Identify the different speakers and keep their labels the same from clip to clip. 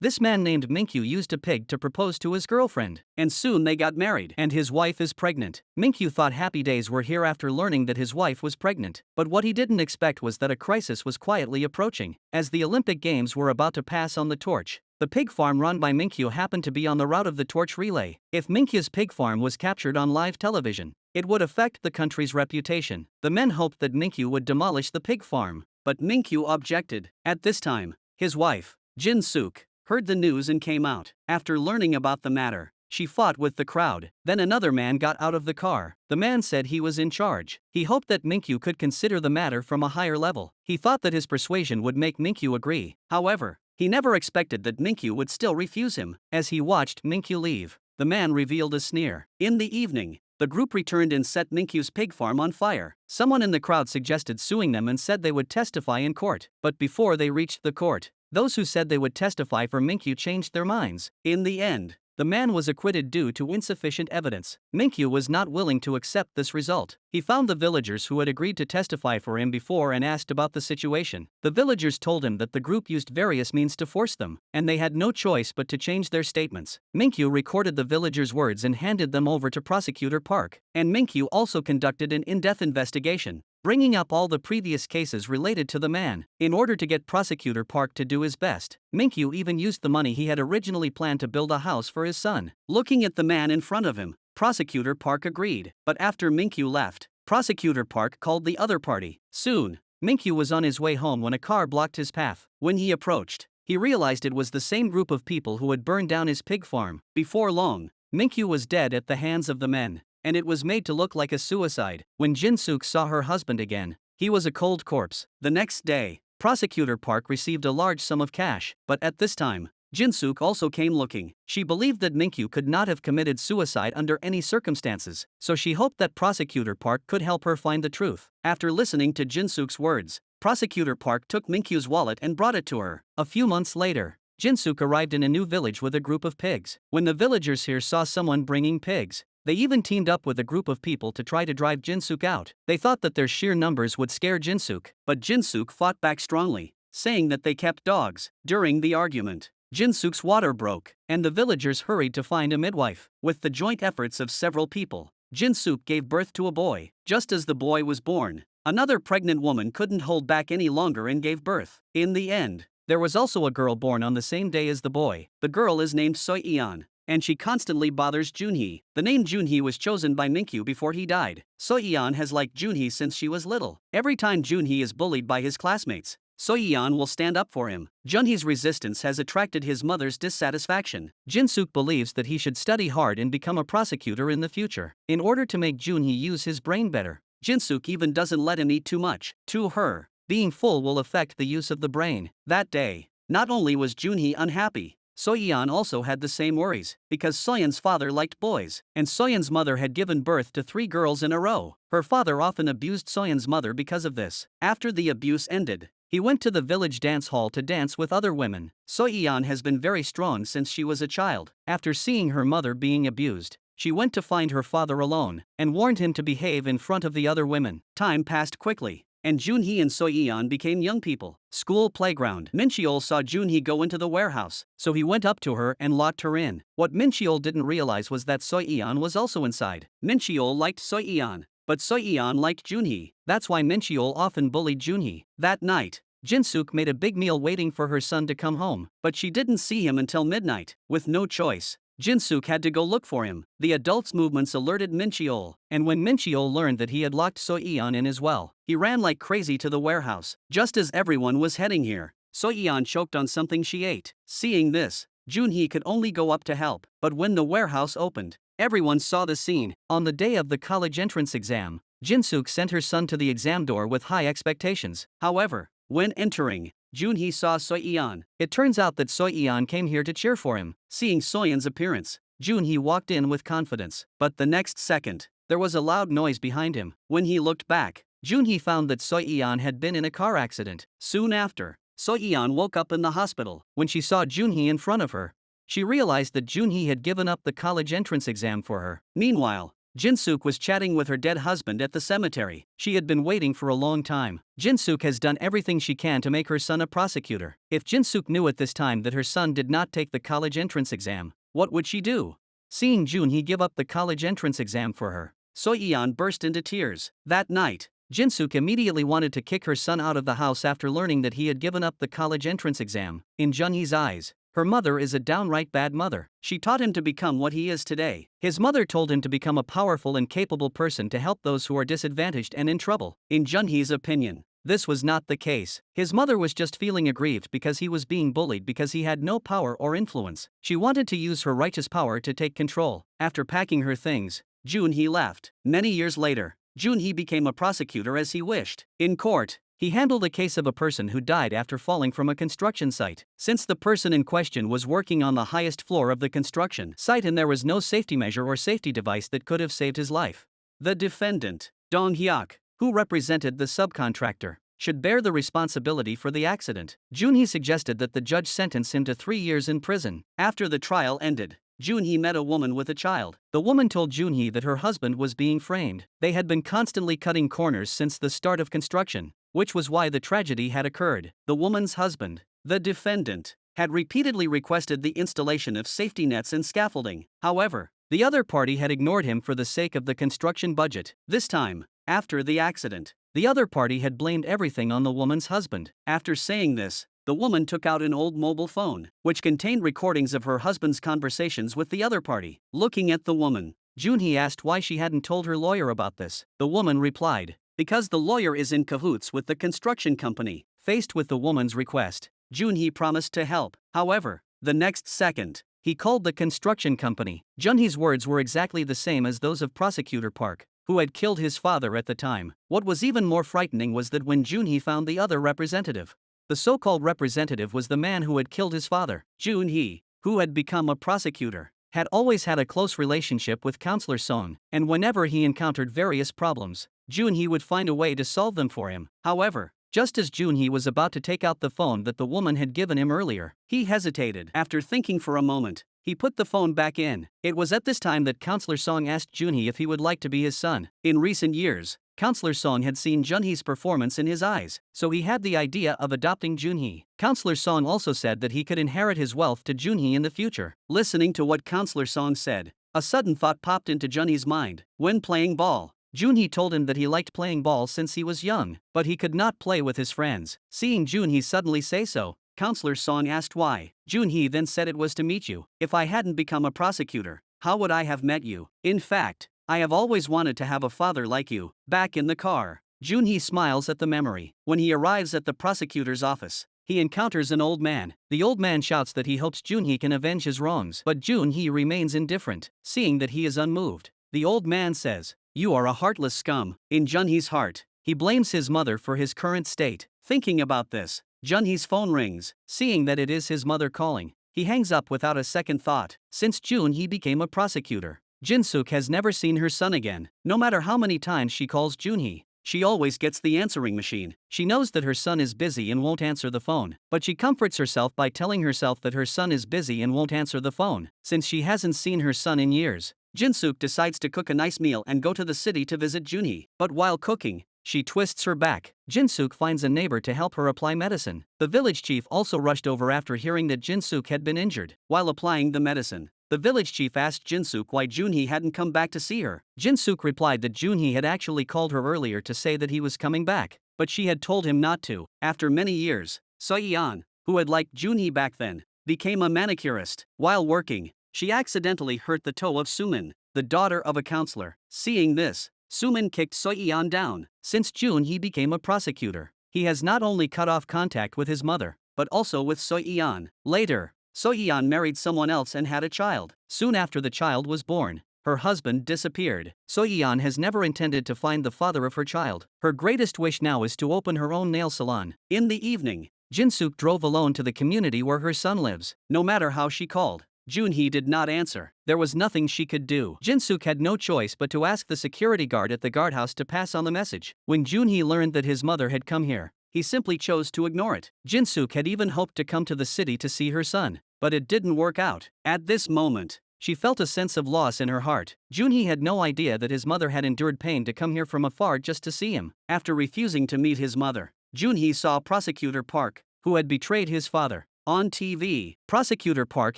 Speaker 1: This man named Minkyu used a pig to propose to his girlfriend, and soon they got married, and his wife is pregnant. Minkyu thought happy days were here after learning that his wife was pregnant, but what he didn't expect was that a crisis was quietly approaching. As the Olympic Games were about to pass on the torch, the pig farm run by Minkyu happened to be on the route of the torch relay. If Minkyu's pig farm was captured on live television, it would affect the country's reputation. The men hoped that Minkyu would demolish the pig farm, but Minkyu objected. At this time, his wife, Jin-suk, heard the news and came out. After learning about the matter, she fought with the crowd. Then another man got out of the car. The man said he was in charge. He hoped that Minkyu could consider the matter from a higher level. He thought that his persuasion would make Minkyu agree. However, he never expected that Minkyu would still refuse him. As he watched Minkyu leave, the man revealed a sneer. In the evening, the group returned and set Minkyu's pig farm on fire. Someone in the crowd suggested suing them and said they would testify in court. But before they reached the court, those who said they would testify for Minkyu changed their minds. In the end, the man was acquitted due to insufficient evidence. Minkyu was not willing to accept this result. He found the villagers who had agreed to testify for him before and asked about the situation. The villagers told him that the group used various means to force them, and they had no choice but to change their statements. Minkyu recorded the villagers' words and handed them over to Prosecutor Park, and Minkyu also conducted an in-depth investigation, bringing up all the previous cases related to the man. In order to get Prosecutor Park to do his best, Minkyu even used the money he had originally planned to build a house for his son. Looking at the man in front of him, Prosecutor Park agreed. But after Minkyu left, Prosecutor Park called the other party. Soon, Minkyu was on his way home when a car blocked his path. When he approached, he realized it was the same group of people who had burned down his pig farm. Before long, Minkyu was dead at the hands of the men, and it was made to look like a suicide. When Jin-suk saw her husband again, he was a cold corpse. The next day, Prosecutor Park received a large sum of cash, but at this time, Jin-suk also came looking. She believed that Minkyu could not have committed suicide under any circumstances, so she hoped that Prosecutor Park could help her find the truth. After listening to Jin-suk's words, Prosecutor Park took Minkyu's wallet and brought it to her. A few months later, Jin-suk arrived in a new village with a group of pigs. When the villagers here saw someone bringing pigs, they even teamed up with a group of people to try to drive Jin-suk out. They thought that their sheer numbers would scare Jin-suk, but Jin-suk fought back strongly, saying that they kept dogs. During the argument, Jin-suk's water broke, and the villagers hurried to find a midwife. With the joint efforts of several people, Jin-suk gave birth to a boy. Just as the boy was born, another pregnant woman couldn't hold back any longer and gave birth. In the end, there was also a girl born on the same day as the boy. The girl is named Soyeon, and she constantly bothers Junhee. The name Junhee was chosen by Minkyu before he died. Soyeon has liked Junhee since she was little. Every time Junhee is bullied by his classmates, Soyeon will stand up for him. Junhee's resistance has attracted his mother's dissatisfaction. Jin-suk believes that he should study hard and become a prosecutor in the future. In order to make Junhee use his brain better, Jin-suk even doesn't let him eat too much. To her, being full will affect the use of the brain. That day, not only was Junhee unhappy, Soyeon also had the same worries, because Soyeon's father liked boys, and Soyeon's mother had given birth to 3 girls in a row. Her father often abused Soyeon's mother because of this. After the abuse ended, he went to the village dance hall to dance with other women. Soyeon has been very strong since she was a child. After seeing her mother being abused, she went to find her father alone, and warned him to behave in front of the other women. Time passed quickly, and Junhee and Soyeon became young people. School playground. Mincheol saw Junhee go into the warehouse, so he went up to her and locked her in. What Mincheol didn't realize was that Soyeon was also inside. Mincheol liked Soyeon, but Soyeon liked Junhee. That's why Mincheol often bullied Junhee. That night, Jin-suk made a big meal waiting for her son to come home, but she didn't see him until midnight. With no choice, Jin-suk had to go look for him. The adults' movements alerted Mincheol, and when Mincheol learned that he had locked Soyeon in as well, he ran like crazy to the warehouse. Just as everyone was heading here, Soyeon choked on something she ate. Seeing this, Junhee could only go up to help, but when the warehouse opened, everyone saw the scene. On the day of the college entrance exam, Jin-suk sent her son to the exam door with high expectations. However, when entering, Junhee saw Soyeon. It turns out that Soyeon came here to cheer for him. Seeing Soyeon's appearance, Junhee walked in with confidence. But the next second, there was a loud noise behind him. When he looked back, Junhee found that Soyeon had been in a car accident. Soon after, Soyeon woke up in the hospital. When she saw Junhee in front of her, she realized that Junhee had given up the college entrance exam for her. Meanwhile, Jin-suk was chatting with her dead husband at the cemetery. She had been waiting for a long time. Jin-suk has done everything she can to make her son a prosecutor. If Jin-suk knew at this time that her son did not take the college entrance exam, what would she do? Seeing Junhee give up the college entrance exam for her, So-yeon burst into tears. That night, Jin-suk immediately wanted to kick her son out of the house after learning that he had given up the college entrance exam. In Junhee's eyes, her mother is a downright bad mother. She taught him to become what he is today. His mother told him to become a powerful and capable person to help those who are disadvantaged and in trouble. In Junhee's opinion, this was not the case. His mother was just feeling aggrieved because he was being bullied because he had no power or influence. She wanted to use her righteous power to take control. After packing her things, Junhee left. Many years later, Junhee became a prosecutor as he wished. In court, he handled a case of a person who died after falling from a construction site. Since the person in question was working on the highest floor of the construction site and there was no safety measure or safety device that could have saved his life, the defendant, Dong Hyuk, who represented the subcontractor, should bear the responsibility for the accident. Junhee suggested that the judge sentence him to 3 years in prison. After the trial ended, Junhee met a woman with a child. The woman told Junhee that her husband was being framed. They had been constantly cutting corners since the start of construction, which was why the tragedy had occurred. The woman's husband, the defendant, had repeatedly requested the installation of safety nets and scaffolding. However, the other party had ignored him for the sake of the construction budget. This time, after the accident, the other party had blamed everything on the woman's husband. After saying this, the woman took out an old mobile phone, which contained recordings of her husband's conversations with the other party. Looking at the woman, Junhee asked why she hadn't told her lawyer about this. The woman replied, "Because the lawyer is in cahoots with the construction company." Faced with the woman's request, Junhee promised to help. However, the next second, he called the construction company. Junhee's words were exactly the same as those of Prosecutor Park, who had killed his father at the time. What was even more frightening was that when Junhee found the other representative, the so-called representative was the man who had killed his father. Junhee, who had become a prosecutor, had always had a close relationship with Counselor Song, and whenever he encountered various problems, Junhee would find a way to solve them for him. However, just as Junhee was about to take out the phone that the woman had given him earlier, he hesitated. After thinking for a moment, he put the phone back in. It was at this time that Counselor Song asked Junhee if he would like to be his son. In recent years, Counselor Song had seen Junhee's performance in his eyes, so he had the idea of adopting Junhee. Counselor Song also said that he could inherit his wealth to Junhee in the future. Listening to what Counselor Song said, a sudden thought popped into Junhee's mind. When playing ball, Junhee told him that he liked playing ball since he was young, but he could not play with his friends. Seeing Junhee suddenly say so, Counselor Song asked why. Junhee then said it was to meet you. If I hadn't become a prosecutor, how would I have met you? In fact, I have always wanted to have a father like you. Back in the car, Junhee smiles at the memory. When he arrives at the prosecutor's office, he encounters an old man. The old man shouts that he hopes Junhee can avenge his wrongs, but Junhee remains indifferent. Seeing that he is unmoved, the old man says, "You are a heartless scum." In Junhee's heart, he blames his mother for his current state. Thinking about this, Junhee's phone rings. Seeing that it is his mother calling, he hangs up without a second thought. Since Junhee became a prosecutor, Jin-suk has never seen her son again. No matter how many times she calls Junhee, she always gets the answering machine. She knows that her son is busy and won't answer the phone, but she comforts herself by telling herself that her son is busy and won't answer the phone. Since she hasn't seen her son in years, Jin-suk decides to cook a nice meal and go to the city to visit Junhee. But while cooking, she twists her back. Jin-suk finds a neighbor to help her apply medicine. The village chief also rushed over after hearing that Jin-suk had been injured. While applying the medicine, the village chief asked Jin-suk why Junhee hadn't come back to see her. Jin-suk replied that Junhee had actually called her earlier to say that he was coming back, but she had told him not to. After many years, So-yeon, who had liked Junhee back then, became a manicurist. While working, she accidentally hurt the toe of Sumin, the daughter of a counselor. Seeing this, Sumin kicked So-yeon down. Since Junhee became a prosecutor, he has not only cut off contact with his mother, but also with So-yeon. Later, So-yeon married someone else and had a child. Soon after the child was born, her husband disappeared. So-yeon has never intended to find the father of her child. Her greatest wish now is to open her own nail salon. In the evening, Jin-suk drove alone to the community where her son lives. No matter how she called, Junhee did not answer. There was nothing she could do. Jin-suk had no choice but to ask the security guard at the guardhouse to pass on the message. When Junhee learned that his mother had come here, he simply chose to ignore it. Jin-suk had even hoped to come to the city to see her son, but it didn't work out. At this moment, She felt a sense of loss in her heart. Junhee had no idea that his mother had endured pain to come here from afar just to see him. After refusing to meet his mother, Junhee saw Prosecutor Park, who had betrayed his father. On TV, Prosecutor Park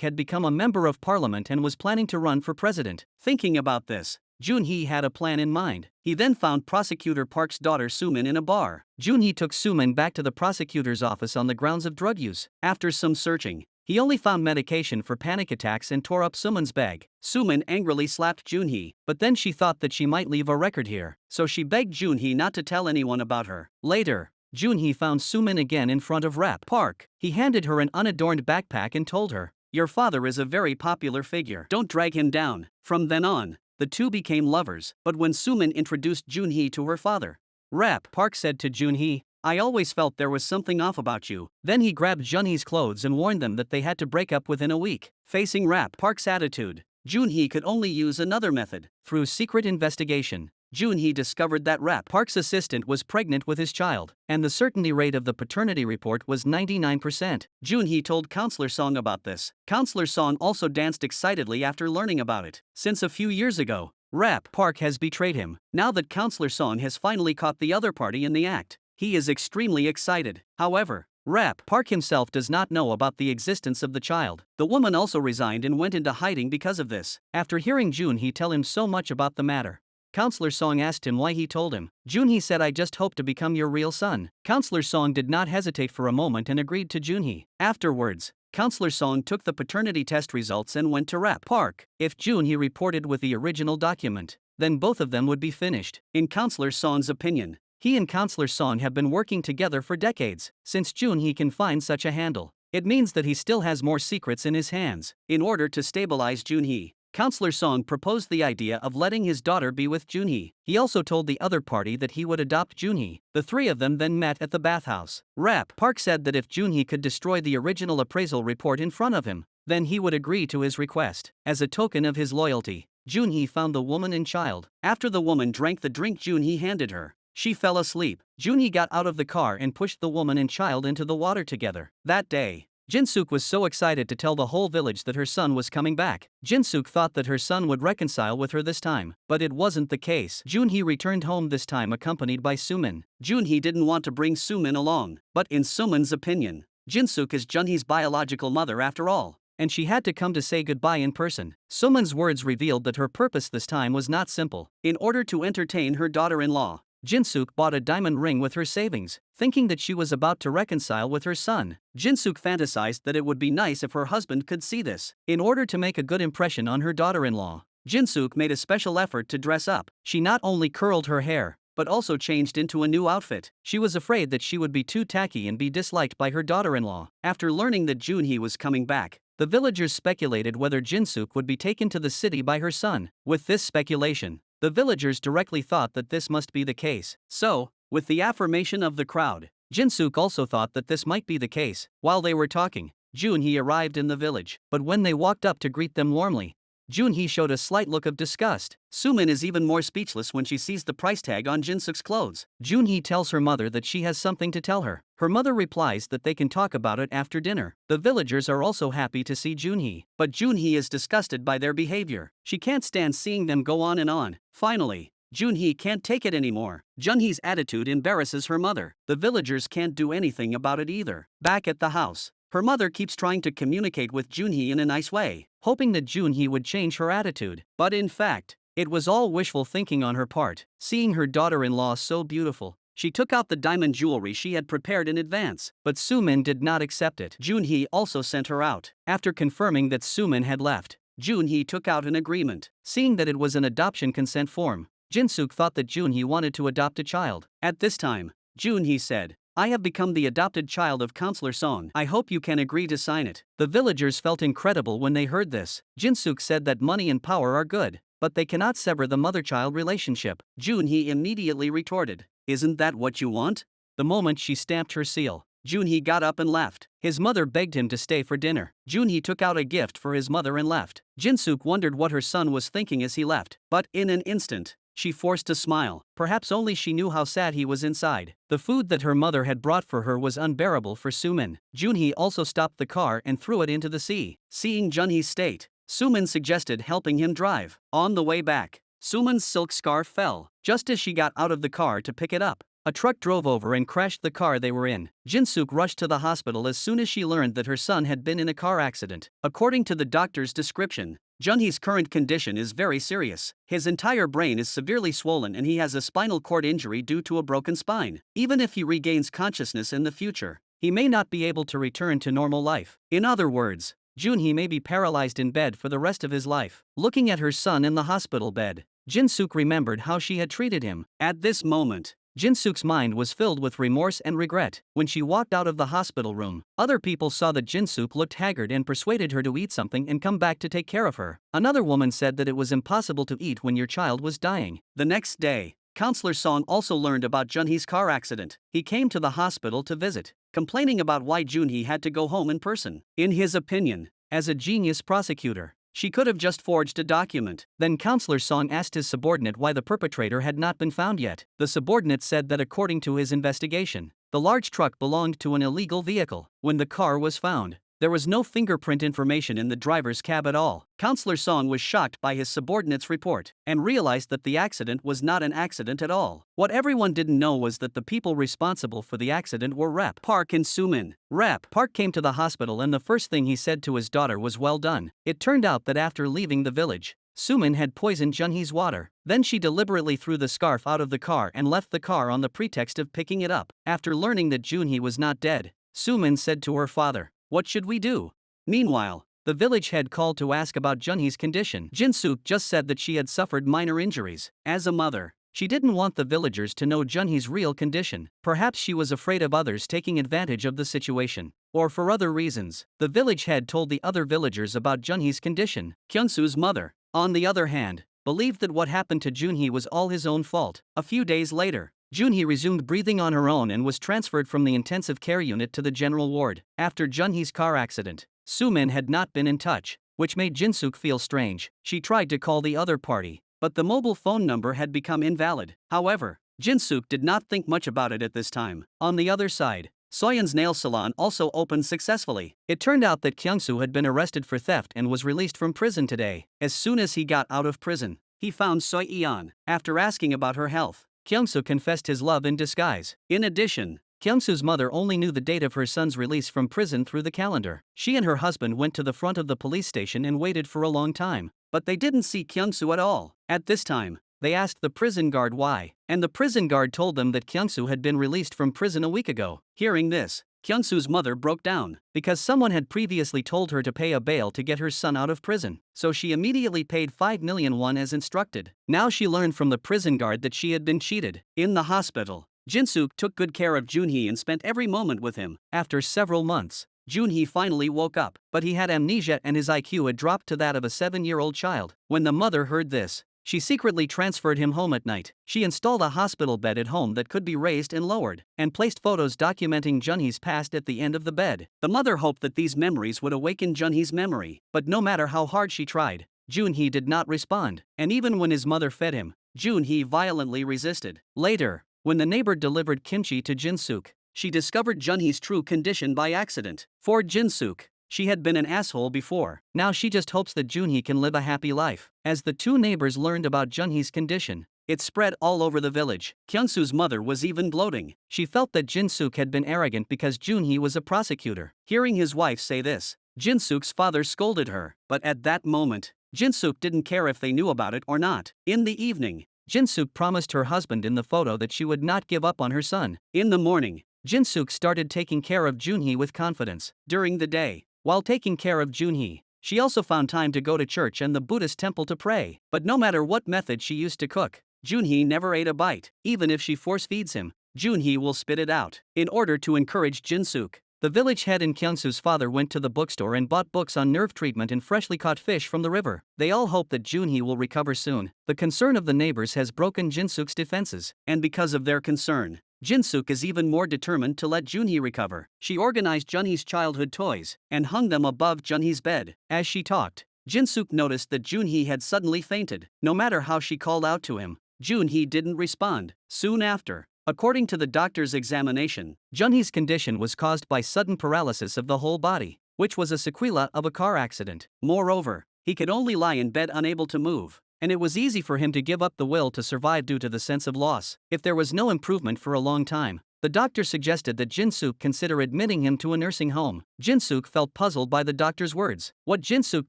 Speaker 1: had become a member of parliament and was planning to run for president. Thinking about this, Junhee had a plan in mind. He then found Prosecutor Park's daughter Sumin in a bar. Junhee took Sumin back to the prosecutor's office on the grounds of drug use. After some searching, he only found medication for panic attacks and tore up Sumin's bag. Sumin angrily slapped Junhee, but then she thought that she might leave a record here, so she begged Junhee not to tell anyone about her. Later, Junhee found Sumin again in front of Rap Park. He handed her an unadorned backpack and told her, "Your father is a very popular figure. Don't drag him down." From then on, the two became lovers, but when Sumin introduced Junhee to her father, Rap Park said to Junhee, "I always felt there was something off about you." Then he grabbed Junhee's clothes and warned them that they had to break up within a week. Facing Rap Park's attitude, Junhee could only use another method. Through secret investigation, Junhee discovered that Rap Park's assistant was pregnant with his child, and the certainty rate of the paternity report was 99%. Junhee told Counselor Song about this. Counselor Song also danced excitedly after learning about it. Since a few years ago, Rap Park has betrayed him. Now that Counselor Song has finally caught the other party in the act, he is extremely excited. However, Rap Park himself does not know about the existence of the child. The woman also resigned and went into hiding because of this. After hearing Junhee tell him so much about the matter, Counselor Song asked him why he told him. Junhee said, "I just hope to become your real son." Counselor Song did not hesitate for a moment and agreed to Junhee. Afterwards, Counselor Song took the paternity test results and went to Rap Park. If Junhee reported with the original document, then both of them would be finished. In Counselor Song's opinion, he and Counselor Song have been working together for decades. Since Junhee can find such a handle, it means that he still has more secrets in his hands. In order to stabilize Junhee, Counselor Song proposed the idea of letting his daughter be with Junhee. He also told the other party that he would adopt Junhee. The three of them then met at the bathhouse. Rap Park said that if Junhee could destroy the original appraisal report in front of him, then he would agree to his request. As a token of his loyalty, Junhee found the woman and child. After the woman drank the drink Junhee handed her, she fell asleep. Junhee got out of the car and pushed the woman and child into the water together. That day, Jinsuk was so excited to tell the whole village that her son was coming back. Jinsuk thought that her son would reconcile with her this time, but it wasn't the case. Junhee returned home this time accompanied by Sumin. Junhee didn't want to bring Sumin along, but in Sumin's opinion, Jinsuk is Junhee's biological mother after all, and she had to come to say goodbye in person. Sumin's words revealed that her purpose this time was not simple. In order to entertain her daughter-in-law, Jinsuk bought a diamond ring with her savings, thinking that she was about to reconcile with her son. Jinsuk fantasized that it would be nice if her husband could see this. In order to make a good impression on her daughter-in-law, Jinsuk made a special effort to dress up. She not only curled her hair, but also changed into a new outfit. She was afraid that she would be too tacky and be disliked by her daughter-in-law. After learning that Junhee was coming back, the villagers speculated whether Jinsuk would be taken to the city by her son. With this speculation, the villagers directly thought that this must be the case. So, with the affirmation of the crowd, Jinsuk also thought that this might be the case. While they were talking, Junhee arrived in the village, but when they walked up to greet them warmly, Junhee showed a slight look of disgust. Sumin is even more speechless when she sees the price tag on Jinsuk's clothes. Junhee tells her mother that she has something to tell her. Her mother replies that they can talk about it after dinner. The villagers are also happy to see Junhee, but Junhee is disgusted by their behavior. She can't stand seeing them go on and on. Finally, Junhee can't take it anymore. Junhee's attitude embarrasses her mother. The villagers can't do anything about it either. Back at the house, her mother keeps trying to communicate with Junhee in a nice way, hoping that Junhee would change her attitude. But in fact, it was all wishful thinking on her part. Seeing her daughter-in-law so beautiful, she took out the diamond jewelry she had prepared in advance, but Sumin did not accept it. Junhee also sent her out. After confirming that Sumin had left, Junhee took out an agreement. Seeing that it was an adoption consent form, Jinsuk thought that Junhee wanted to adopt a child. At this time, Junhee said, "I have become the adopted child of Counselor Song. I hope you can agree to sign it." The villagers felt incredible when they heard this. Jinsuk said that money and power are good, but they cannot sever the mother-child relationship. Junhee immediately retorted, "Isn't that what you want?" The moment she stamped her seal, Junhee got up and left. His mother begged him to stay for dinner. Junhee took out a gift for his mother and left. Jinsuk wondered what her son was thinking as he left, but in an instant, she forced a smile. Perhaps only she knew how sad he was inside. The food that her mother had brought for her was unbearable for Sumin. Junhee also stopped the car and threw it into the sea. Seeing Junhee's state, Sumin suggested helping him drive. On the way back, Sumin's silk scarf fell. Just as she got out of the car to pick it up, a truck drove over and crashed the car they were in. Jin-suk rushed to the hospital as soon as she learned that her son had been in a car accident. According to the doctor's description, Junhee's current condition is very serious. His entire brain is severely swollen and he has a spinal cord injury due to a broken spine. Even if he regains consciousness in the future, he may not be able to return to normal life. In other words, Junhee may be paralyzed in bed for the rest of his life. Looking at her son in the hospital bed, Jin-suk remembered how she had treated him. At this moment, Jin-suk's mind was filled with remorse and regret. When she walked out of the hospital room, other people saw that Jin-suk looked haggard and persuaded her to eat something and come back to take care of her. Another woman said that it was impossible to eat when your child was dying. The next day, Counselor Song also learned about Junhee's car accident. He came to the hospital to visit, complaining about why Junhee had to go home in person. In his opinion, as a genius prosecutor, she could have just forged a document. Then Counselor Song asked his subordinate why the perpetrator had not been found yet. The subordinate said that according to his investigation, the large truck belonged to an illegal vehicle. When the car was found, there was no fingerprint information in the driver's cab at all. Counselor Song was shocked by his subordinate's report and realized that the accident was not an accident at all. What everyone didn't know was that the people responsible for the accident were Rep. Park and Sumin. Rep. Park came to the hospital and the first thing he said to his daughter was well done. It turned out that after leaving the village, Sumin had poisoned Junhee's water. Then she deliberately threw the scarf out of the car and left the car on the pretext of picking it up. After learning that Junhee was not dead, Sumin said to her father, "What should we do?" Meanwhile, the village head called to ask about Junhee's condition. Jin-suk just said that she had suffered minor injuries. As a mother, she didn't want the villagers to know Junhee's real condition. Perhaps she was afraid of others taking advantage of the situation, or for other reasons. The village head told the other villagers about Junhee's condition. Kyungsu's mother, on the other hand, believed that what happened to Junhee was all his own fault. A few days later, Junhee resumed breathing on her own and was transferred from the intensive care unit to the general ward. After Junhee's car accident, Sumin had not been in touch, which made Jin-suk feel strange. She tried to call the other party, but the mobile phone number had become invalid. However, Jin-suk did not think much about it at this time. On the other side, Soyeon's nail salon also opened successfully. It turned out that Kyungsu had been arrested for theft and was released from prison today. As soon as he got out of prison, he found Soyeon. After asking about her health, Kyungsu confessed his love in disguise. In addition, Kyungsu's mother only knew the date of her son's release from prison through the calendar. She and her husband went to the front of the police station and waited for a long time, but they didn't see Kyungsu at all. At this time, they asked the prison guard why, and the prison guard told them that Kyungsu had been released from prison a week ago. Hearing this, Kyungsu's mother broke down, because someone had previously told her to pay a bail to get her son out of prison, so she immediately paid 5 million won as instructed. Now she learned from the prison guard that she had been cheated. In the hospital, Jin-suk took good care of Junhee and spent every moment with him. After several months, Junhee finally woke up, but he had amnesia and his IQ had dropped to that of a 7-year-old child. When the mother heard this, she secretly transferred him home at night. She installed a hospital bed at home that could be raised and lowered, and placed photos documenting Junhee's past at the end of the bed. The mother hoped that these memories would awaken Junhee's memory, but no matter how hard she tried, Junhee did not respond, and even when his mother fed him, Junhee violently resisted. Later, when the neighbor delivered kimchi to Jin-suk, she discovered Junhee's true condition by accident. For Jin-suk, she had been an asshole before. Now she just hopes that Junhee can live a happy life. As the two neighbors learned about Junhee's condition, it spread all over the village. Kyungsu's mother was even gloating. She felt that Jin-suk had been arrogant because Junhee was a prosecutor. Hearing his wife say this, Jin-suk's father scolded her. But at that moment, Jin-suk didn't care if they knew about it or not. In the evening, Jin-suk promised her husband in the photo that she would not give up on her son. In the morning, Jin-suk started taking care of Junhee with confidence. During the day, while taking care of Junhee, she also found time to go to church and the Buddhist temple to pray. But no matter what method she used to cook, Junhee never ate a bite. Even if she force feeds him, Junhee will spit it out. In order to encourage Jin-suk, the village head and Kyungsu's father went to the bookstore and bought books on nerve treatment and freshly caught fish from the river. They all hope that Junhee will recover soon. The concern of the neighbors has broken Jin-suk's defenses, and because of their concern, Jin-suk is even more determined to let Junhee recover. She organized Junhee's childhood toys and hung them above Junhee's bed. As she talked, Jin-suk noticed that Junhee had suddenly fainted. No matter how she called out to him, Junhee didn't respond. Soon after, according to the doctor's examination, Junhee's condition was caused by sudden paralysis of the whole body, which was a sequela of a car accident. Moreover, He could only lie in bed unable to move, and it was easy for him to give up the will to survive due to the sense of loss. If there was no improvement for a long time, the doctor suggested that Jin-suk consider admitting him to a nursing home. Jin-suk felt puzzled by the doctor's words. What Jin-suk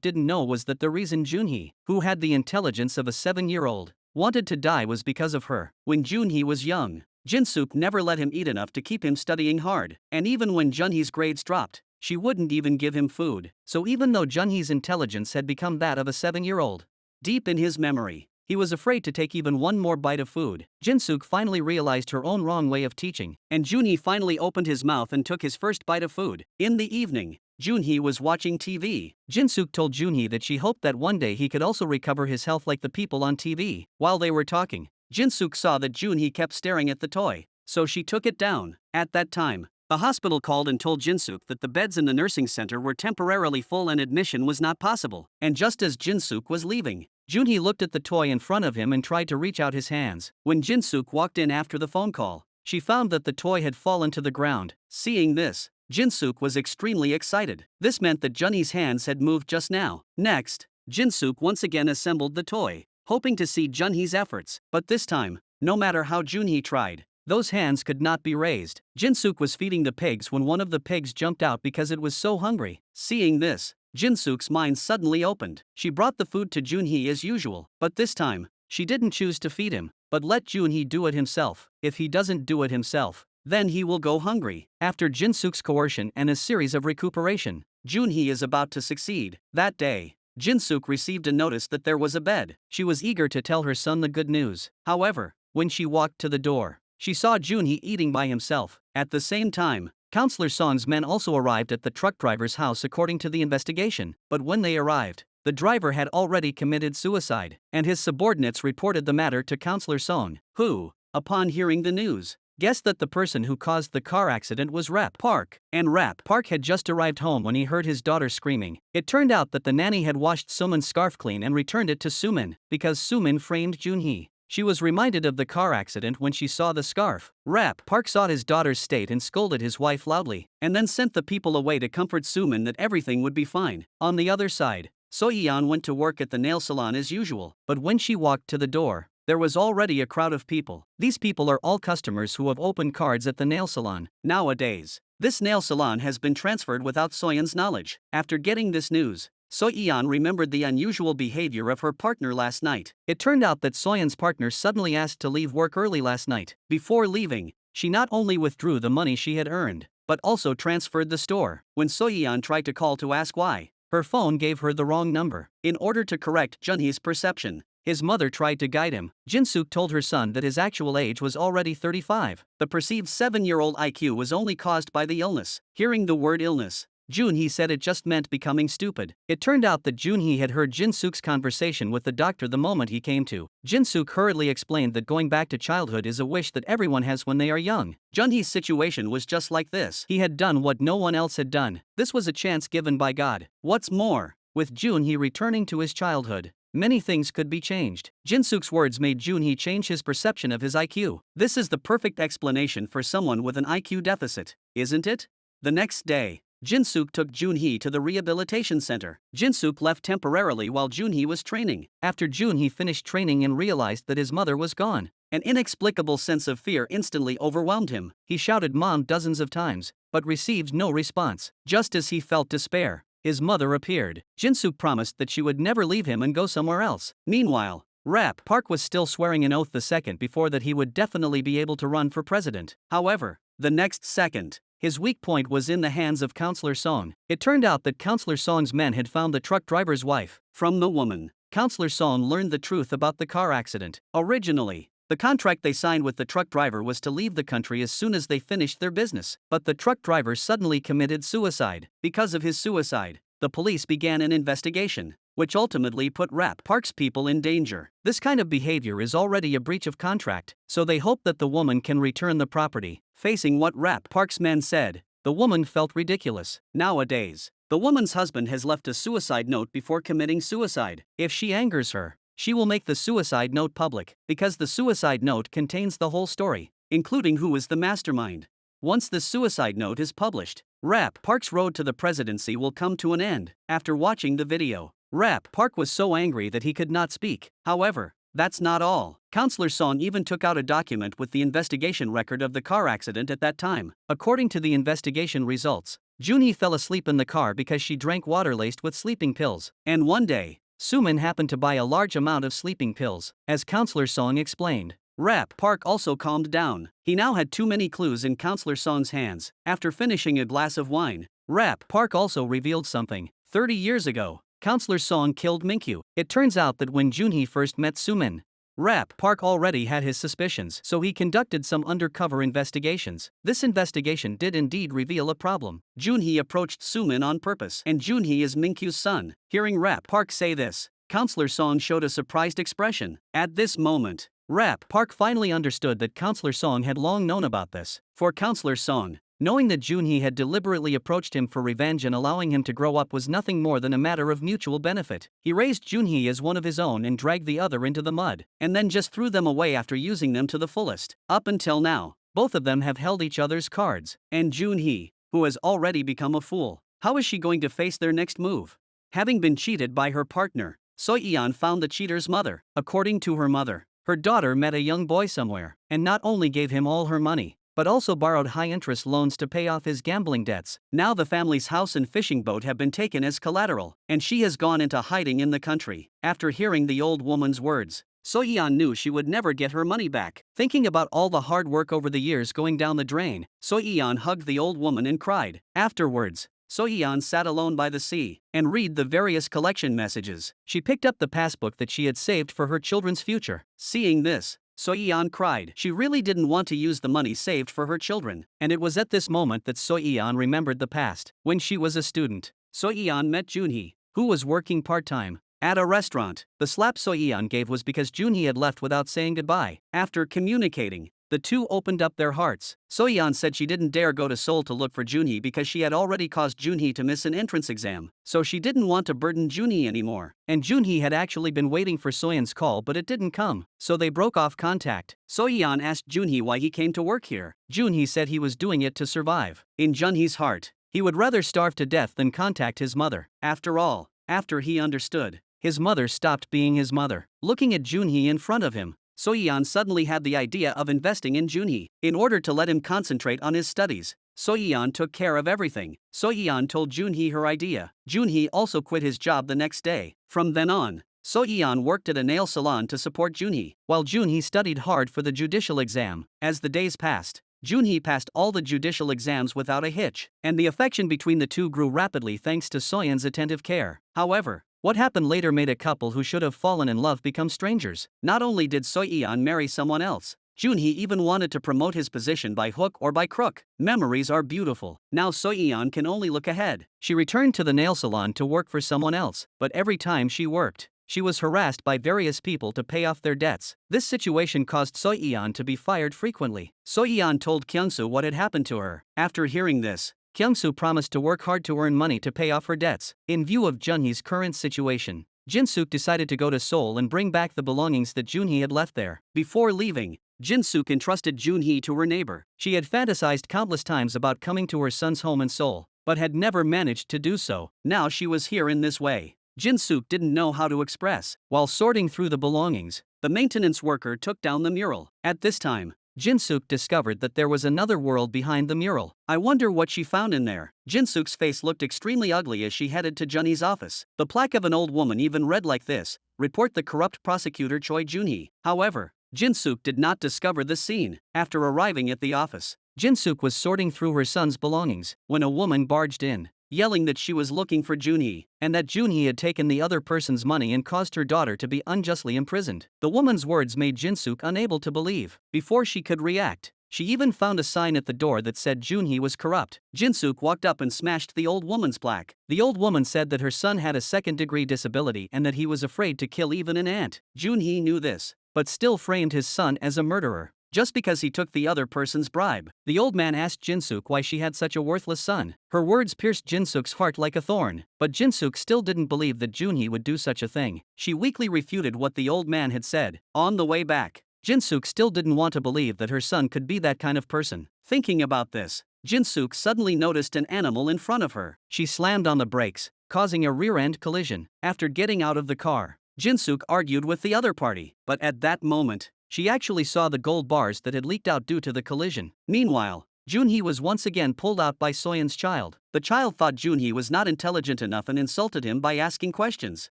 Speaker 1: didn't know was that the reason Junhee, who had the intelligence of a 7-year-old, wanted to die was because of her. When Junhee was young, Jin-suk never let him eat enough to keep him studying hard, and even when Junhee's grades dropped, she wouldn't even give him food. So even though Junhee's intelligence had become that of a 7-year-old, deep in his memory, he was afraid to take even one more bite of food. Jin-suk finally realized her own wrong way of teaching, and Junhee finally opened his mouth and took his first bite of food. In the evening, Junhee was watching TV. Jin-suk told Junhee that she hoped that one day he could also recover his health like the people on TV. While they were talking, Jin-suk saw that Junhee kept staring at the toy, so she took it down. At that time, the hospital called and told Jin-suk that the beds in the nursing center were temporarily full and admission was not possible. And just as Jin-suk was leaving, Junhee looked at the toy in front of him and tried to reach out his hands. When Jin-suk walked in after the phone call, she found that the toy had fallen to the ground. Seeing this, Jin-suk was extremely excited. This meant that Junhee's hands had moved just now. Next, Jin-suk once again assembled the toy, hoping to see Junhee's efforts. But this time, no matter how Junhee tried, those hands could not be raised. Jin-suk was feeding the pigs when one of the pigs jumped out because it was so hungry. Seeing this, Jin-suk's mind suddenly opened. She brought the food to Junhee as usual, but this time, she didn't choose to feed him, but let Junhee do it himself. If he doesn't do it himself, then he will go hungry. After Jin-suk's coercion and a series of recuperation, Junhee is about to succeed. That day, Jin-suk received a notice that there was a bed. She was eager to tell her son the good news. However, when she walked to the door, she saw Junhee eating by himself. At the same time, Counselor Song's men also arrived at the truck driver's house according to the investigation, but when they arrived, the driver had already committed suicide, and his subordinates reported the matter to Counselor Song, who, upon hearing the news, guessed that the person who caused the car accident was Rap Park, and Rap Park had just arrived home when he heard his daughter screaming. It turned out that the nanny had washed Sumin's scarf clean and returned it to Sumin, because Sumin framed Junhee. She was reminded of the car accident when she saw the scarf. Rap Park saw his daughter's state and scolded his wife loudly, and then sent the people away to comfort Sumin that everything would be fine. On the other side, So-yeon went to work at the nail salon as usual, but when she walked to the door, there was already a crowd of people. These people are all customers who have opened cards at the nail salon. Nowadays, this nail salon has been transferred without Soyeon's knowledge. After getting this news, So-yeon remembered the unusual behavior of her partner last night. It turned out that Soyeon's partner suddenly asked to leave work early last night. Before leaving, she not only withdrew the money she had earned, but also transferred the store. When So-yeon tried to call to ask why, her phone gave her the wrong number. In order to correct Junhee's perception, his mother tried to guide him. Jin-suk told her son that his actual age was already 35. The perceived 7-year-old IQ was only caused by the illness. Hearing the word illness, Junhee said it just meant becoming stupid. It turned out that Junhee had heard Jin-suk's conversation with the doctor the moment he came to. Jin-suk hurriedly explained that going back to childhood is a wish that everyone has when they are young. Junhee's situation was just like this. He had done what no one else had done. This was a chance given by God. What's more, with Junhee returning to his childhood, many things could be changed. Jin-suk's words made Junhee change his perception of his IQ. This is the perfect explanation for someone with an IQ deficit, isn't it? The next day, Jin-suk took Junhee to the rehabilitation center. Jin-suk left temporarily while Junhee was training. After Junhee finished training and realized that his mother was gone, an inexplicable sense of fear instantly overwhelmed him. He shouted "Mom" dozens of times, but received no response. Just as he felt despair, his mother appeared. Jin-suk promised that she would never leave him and go somewhere else. Meanwhile, Rap Park was still swearing an oath the second before that he would definitely be able to run for president. However, the next second, his weak point was in the hands of Counselor Song. It turned out that Counselor Song's men had found the truck driver's wife. From the woman, Counselor Song learned the truth about the car accident. Originally, the contract they signed with the truck driver was to leave the country as soon as they finished their business. But the truck driver suddenly committed suicide. Because of his suicide, the police began an investigation, which ultimately put Rap Park's people in danger. This kind of behavior is already a breach of contract, so they hope that the woman can return the property. Facing what Rap Park's men said, the woman felt ridiculous. Nowadays, the woman's husband has left a suicide note before committing suicide. If she angers her, she will make the suicide note public, because the suicide note contains the whole story, including who is the mastermind. Once the suicide note is published, Rap Park's road to the presidency will come to an end. After watching the video, Rap Park was so angry that he could not speak. However, that's not all. Counselor Song even took out a document with the investigation record of the car accident at that time. According to the investigation results, Junhee fell asleep in the car because she drank water laced with sleeping pills. And one day, Sumin happened to buy a large amount of sleeping pills, as Counselor Song explained. Rap Park also calmed down. He now had too many clues in Counselor Song's hands. After finishing a glass of wine, Rap Park also revealed something. 30 years ago, Counselor Song killed Minkyu. It turns out that when Junhee first met Sumin, Rap Park already had his suspicions, so he conducted some undercover investigations. This investigation did indeed reveal a problem. Junhee approached Sumin on purpose, and Junhee is Minkyu's son. Hearing Rap Park say this, Counselor Song showed a surprised expression. At this moment, Rap Park finally understood that Counselor Song had long known about this. For Counselor Song, knowing that Junhee had deliberately approached him for revenge and allowing him to grow up was nothing more than a matter of mutual benefit. He raised Junhee as one of his own and dragged the other into the mud, and then just threw them away after using them to the fullest. Up until now, both of them have held each other's cards. And Junhee, who has already become a fool, how is she going to face their next move? Having been cheated by her partner, Soyeon found the cheater's mother. According to her mother, her daughter met a young boy somewhere, and not only gave him all her money, but also borrowed high-interest loans to pay off his gambling debts. Now the family's house and fishing boat have been taken as collateral, and she has gone into hiding in the country. After hearing the old woman's words, Soyeon knew she would never get her money back. Thinking about all the hard work over the years going down the drain, Soyeon hugged the old woman and cried. Afterwards, Soyeon sat alone by the sea and read the various collection messages. She picked up the passbook that she had saved for her children's future. Seeing this, Soyeon cried. She really didn't want to use the money saved for her children, and it was at this moment that Soyeon remembered the past. When she was a student, Soyeon met Junhee, who was working part-time at a restaurant. The slap Soyeon gave was because Junhee had left without saying goodbye. After communicating, the two opened up their hearts. Soyeon said she didn't dare go to Seoul to look for Junhee because she had already caused Junhee to miss an entrance exam, so she didn't want to burden Junhee anymore. And Junhee had actually been waiting for Soyeon's call but it didn't come, so they broke off contact. Soyeon asked Junhee why he came to work here. Junhee said he was doing it to survive. In Junhee's heart, he would rather starve to death than contact his mother. After all, after he understood, his mother stopped being his mother. Looking at Junhee in front of him, Soyeon suddenly had the idea of investing in Junhee. In order to let him concentrate on his studies, Soyeon took care of everything. Soyeon told Junhee her idea. Junhee also quit his job the next day. From then on, Soyeon worked at a nail salon to support Junhee, while Junhee studied hard for the judicial exam. As the days passed, Junhee passed all the judicial exams without a hitch, and the affection between the two grew rapidly thanks to Soyeon's attentive care. However, what happened later made a couple who should have fallen in love become strangers. Not only did Soyeon marry someone else, Junhee even wanted to promote his position by hook or by crook. Memories are beautiful. Now Soyeon can only look ahead. She returned to the nail salon to work for someone else, but every time she worked, she was harassed by various people to pay off their debts. This situation caused Soyeon to be fired frequently. Soyeon told Kyungsoo what had happened to her. After hearing this, Kyungsoo promised to work hard to earn money to pay off her debts. In view of Junhee's current situation, Jinsook decided to go to Seoul and bring back the belongings that Junhee had left there. Before leaving, Jinsook entrusted Junhee to her neighbor. She had fantasized countless times about coming to her son's home in Seoul, but had never managed to do so. Now she was here in this way. Jinsook didn't know how to express. While sorting through the belongings, the maintenance worker took down the mural. At this time, Jinsook discovered that there was another world behind the mural. I wonder what she found in there. Jinsook's face looked extremely ugly as she headed to Junhee's office. The plaque of an old woman even read like this: report the corrupt prosecutor Choi Junhee. However, Jinsook did not discover this scene. After arriving at the office, Jinsook was sorting through her son's belongings when a woman barged in, yelling that she was looking for Junhee, and that Junhee had taken the other person's money and caused her daughter to be unjustly imprisoned. The woman's words made Jinsook unable to believe. Before she could react, she even found a sign at the door that said Junhee was corrupt. Jinsook walked up and smashed the old woman's plaque. The old woman said that her son had a second-degree disability and that he was afraid to kill even an ant. Junhee knew this, but still framed his son as a murderer, just because he took the other person's bribe. The old man asked Jinsook why she had such a worthless son. Her words pierced Jinsook's heart like a thorn, but Jinsook still didn't believe that Junhee would do such a thing. She weakly refuted what the old man had said. On the way back, Jinsook still didn't want to believe that her son could be that kind of person. Thinking about this, Jinsook suddenly noticed an animal in front of her. She slammed on the brakes, causing a rear-end collision. After getting out of the car, Jin-suk argued with the other party, but at that moment, she actually saw the gold bars that had leaked out due to the collision. Meanwhile, Junhee was once again pulled out by Soyeon's child. The child thought Junhee was not intelligent enough and insulted him by asking questions.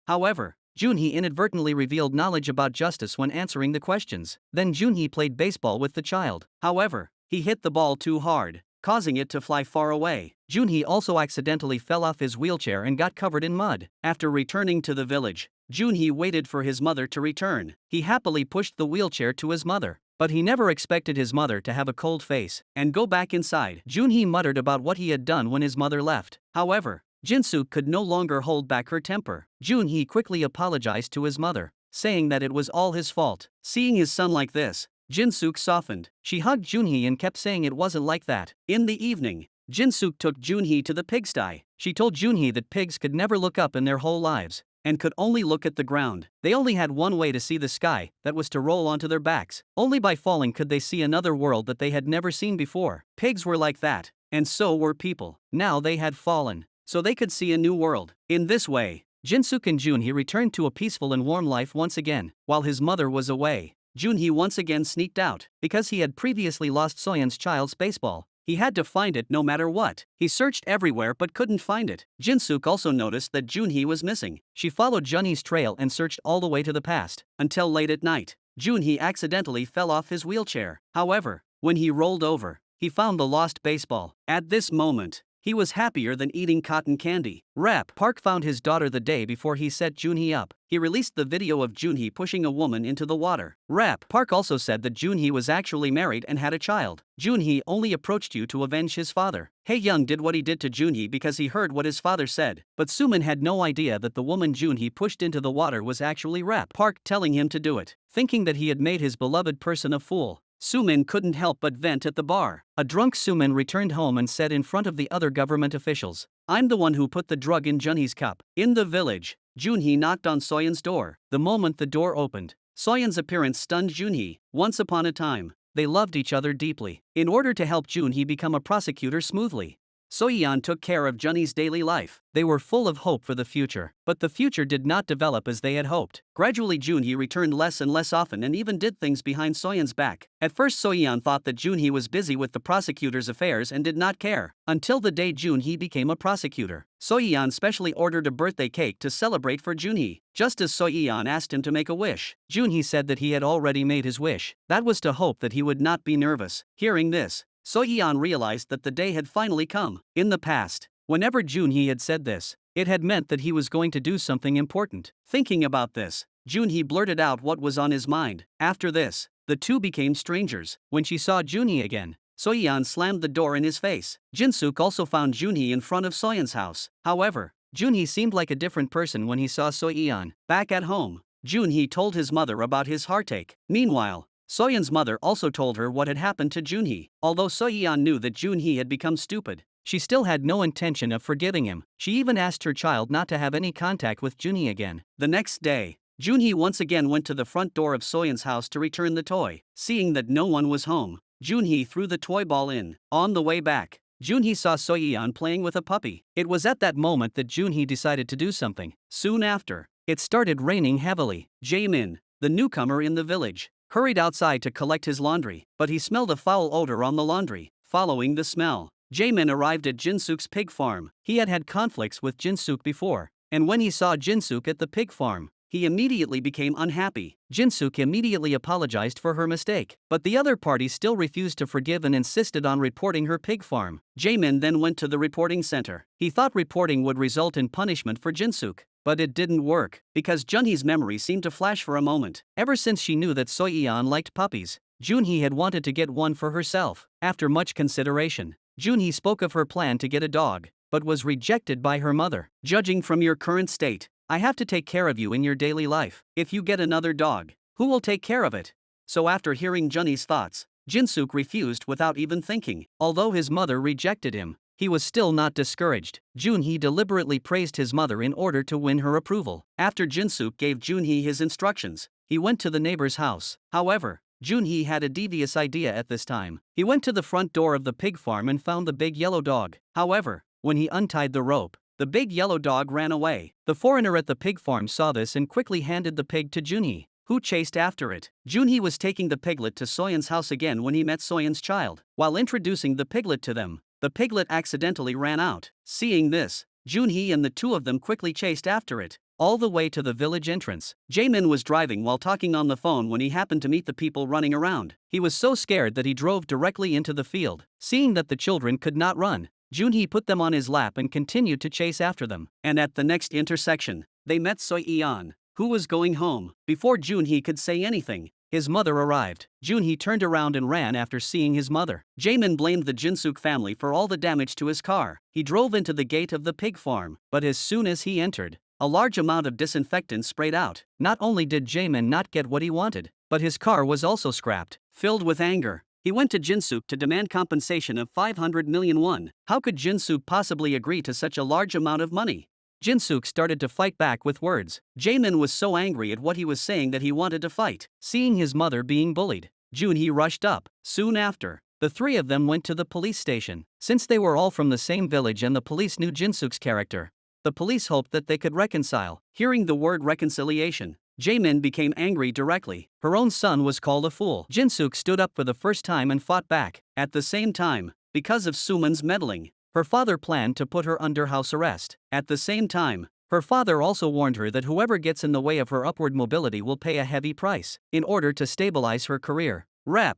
Speaker 1: However, Junhee inadvertently revealed knowledge about justice when answering the questions. Then Junhee played baseball with the child. However, he hit the ball too hard, causing it to fly far away. Junhee also accidentally fell off his wheelchair and got covered in mud. After returning to the village, Junhee waited for his mother to return. He happily pushed the wheelchair to his mother, but he never expected his mother to have a cold face and go back inside. Junhee muttered about what he had done when his mother left. However, Jin-suk could no longer hold back her temper. Junhee quickly apologized to his mother, saying that it was all his fault. Seeing his son like this, Jin-suk softened. She hugged Junhee and kept saying it wasn't like that. In the evening, Jin-suk took Junhee to the pigsty. She told Junhee that pigs could never look up in their whole lives and could only look at the ground. They only had one way to see the sky, that was to roll onto their backs. Only by falling could they see another world that they had never seen before. Pigs were like that, and so were people. Now they had fallen, so they could see a new world. In this way, Jin-suk and Junhee returned to a peaceful and warm life once again. While his mother was away, Junhee once again sneaked out. Because he had previously lost Soyeon's child's baseball, he had to find it no matter what. He searched everywhere but couldn't find it. Jin-suk also noticed that Junhee was missing. She followed Junhee's trail and searched all the way to the past, until late at night, Junhee accidentally fell off his wheelchair. However, when he rolled over, he found the lost baseball. At this moment, he was happier than eating cotton candy. Rap Park found his daughter the day before he set Junhee up. He released the video of Junhee pushing a woman into the water. Rap Park also said that Junhee was actually married and had a child. Junhee only approached you to avenge his father. Hae-young did what he did to Junhee because he heard what his father said, but Sumin had no idea that the woman Junhee pushed into the water was actually Rap Park telling him to do it. Thinking that he had made his beloved person a fool, Sumin couldn't help but vent at the bar. A drunk Sumin returned home and said in front of the other government officials, "I'm the one who put the drug in Junhee's cup." In the village, Junhee knocked on Soyeon's door. The moment the door opened, Soyeon's appearance stunned Junhee. Once upon a time, they loved each other deeply. In order to help Junhee become a prosecutor smoothly, Soyeon took care of Junhee's daily life. They were full of hope for the future, but the future did not develop as they had hoped. Gradually Junhee returned less and less often and even did things behind Soyeon's back. At first Soyeon thought that Junhee was busy with the prosecutor's affairs and did not care, until the day Junhee became a prosecutor. Soyeon specially ordered a birthday cake to celebrate for Junhee. Just as Soyeon asked him to make a wish, Junhee said that he had already made his wish. That was to hope that he would not be nervous. Hearing this, Soyeon realized that the day had finally come. In the past, whenever Junhee had said this, it had meant that he was going to do something important. Thinking about this, Junhee blurted out what was on his mind. After this, the two became strangers. When she saw Junhee again, Soyeon slammed the door in his face. Jin-suk also found Junhee in front of Soyeon's house. However, Junhee seemed like a different person when he saw Soyeon. Back at home, Junhee told his mother about his heartache. Meanwhile, Soyeon's mother also told her what had happened to Junhee. Although Soyeon knew that Junhee had become stupid, she still had no intention of forgiving him. She even asked her child not to have any contact with Junhee again. The next day, Junhee once again went to the front door of Soyeon's house to return the toy. Seeing that no one was home, Junhee threw the toy ball in. On the way back, Junhee saw Soyeon playing with a puppy. It was at that moment that Junhee decided to do something. Soon after, it started raining heavily. Jaemin, the newcomer in the village, hurried outside to collect his laundry, but he smelled a foul odor on the laundry. Following the smell, Jaemin arrived at Jin-suk's pig farm. He had had conflicts with Jin-suk before, and when he saw Jin-suk at the pig farm, he immediately became unhappy. Jin-suk immediately apologized for her mistake, but the other party still refused to forgive and insisted on reporting her pig farm. Jaemin then went to the reporting center. He thought reporting would result in punishment for Jin-suk, but it didn't work, because Junhee's memory seemed to flash for a moment. Ever since she knew that Soyeon liked puppies, Junhee had wanted to get one for herself. After much consideration, Junhee spoke of her plan to get a dog, but was rejected by her mother. Judging from your current state, I have to take care of you in your daily life. If you get another dog, who will take care of it? So after hearing Junhee's thoughts, Jin-suk refused without even thinking. Although his mother rejected him, he was still not discouraged. Junhee deliberately praised his mother in order to win her approval. After Jin-suk gave Junhee his instructions, he went to the neighbor's house. However, Junhee had a devious idea at this time. He went to the front door of the pig farm and found the big yellow dog. However, when he untied the rope, The big yellow dog ran away. The foreigner at the pig farm saw this and quickly handed the pig to Junhee, who chased after it. Junhee was taking the piglet to Soyeon's house again when he met Soyeon's child. While introducing the piglet to them, the piglet accidentally ran out. Seeing this, Junhee and the two of them quickly chased after it, all the way to the village entrance. Jaemin was driving while talking on the phone when he happened to meet the people running around. He was so scared that he drove directly into the field. Seeing that the children could not run, Junhee put them on his lap and continued to chase after them. And at the next intersection, they met Soyeon, who was going home. Before Junhee could say anything, his mother arrived. Junhee turned around and ran after seeing his mother. Jaemin blamed the Jinsuk family for all the damage to his car. He drove into the gate of the pig farm, but as soon as he entered, a large amount of disinfectant sprayed out. Not only did Jaemin not get what he wanted, but his car was also scrapped. Filled with anger, he went to Jinsuk to demand compensation of 500 million won. How could Jinsuk possibly agree to such a large amount of money? Jinsuk started to fight back with words. Jaemin was so angry at what he was saying that he wanted to fight. Seeing his mother being bullied, Junhee rushed up. Soon after, the three of them went to the police station. Since they were all from the same village and the police knew Jinsuk's character, the police hoped that they could reconcile. Hearing the word reconciliation, Jaemin became angry directly. Her own son was called a fool. Jinsuk stood up for the first time and fought back. At the same time, because of Suman's meddling, her father planned to put her under house arrest. At the same time, her father also warned her that whoever gets in the way of her upward mobility will pay a heavy price. In order to stabilize her career,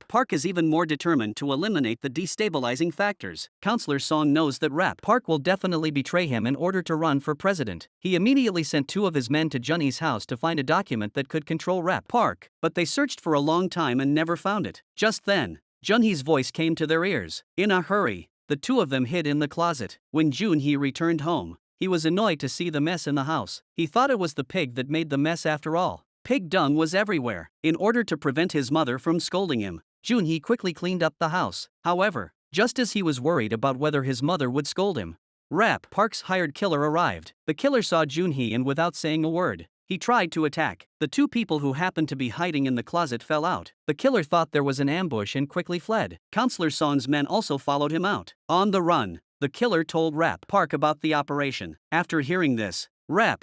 Speaker 1: Park is even more determined to eliminate the destabilizing factors. Counselor Song knows that Park will definitely betray him in order to run for president. He immediately sent two of his men to Junhee's house to find a document that could control Park, but they searched for a long time and never found it. Just then, Junhee's voice came to their ears. In a hurry, the two of them hid in the closet. When Junhee returned home, he was annoyed to see the mess in the house. He thought it was the pig that made the mess after all. Pig dung was everywhere. In order to prevent his mother from scolding him, Junhee quickly cleaned up the house. However, just as he was worried about whether his mother would scold him, Park's hired killer arrived. The killer saw Junhee and without saying a word, he tried to attack. The two people who happened to be hiding in the closet fell out. The killer thought there was an ambush and quickly fled. Counselor Song's men also followed him out. On the run, the killer told Park about the operation. After hearing this,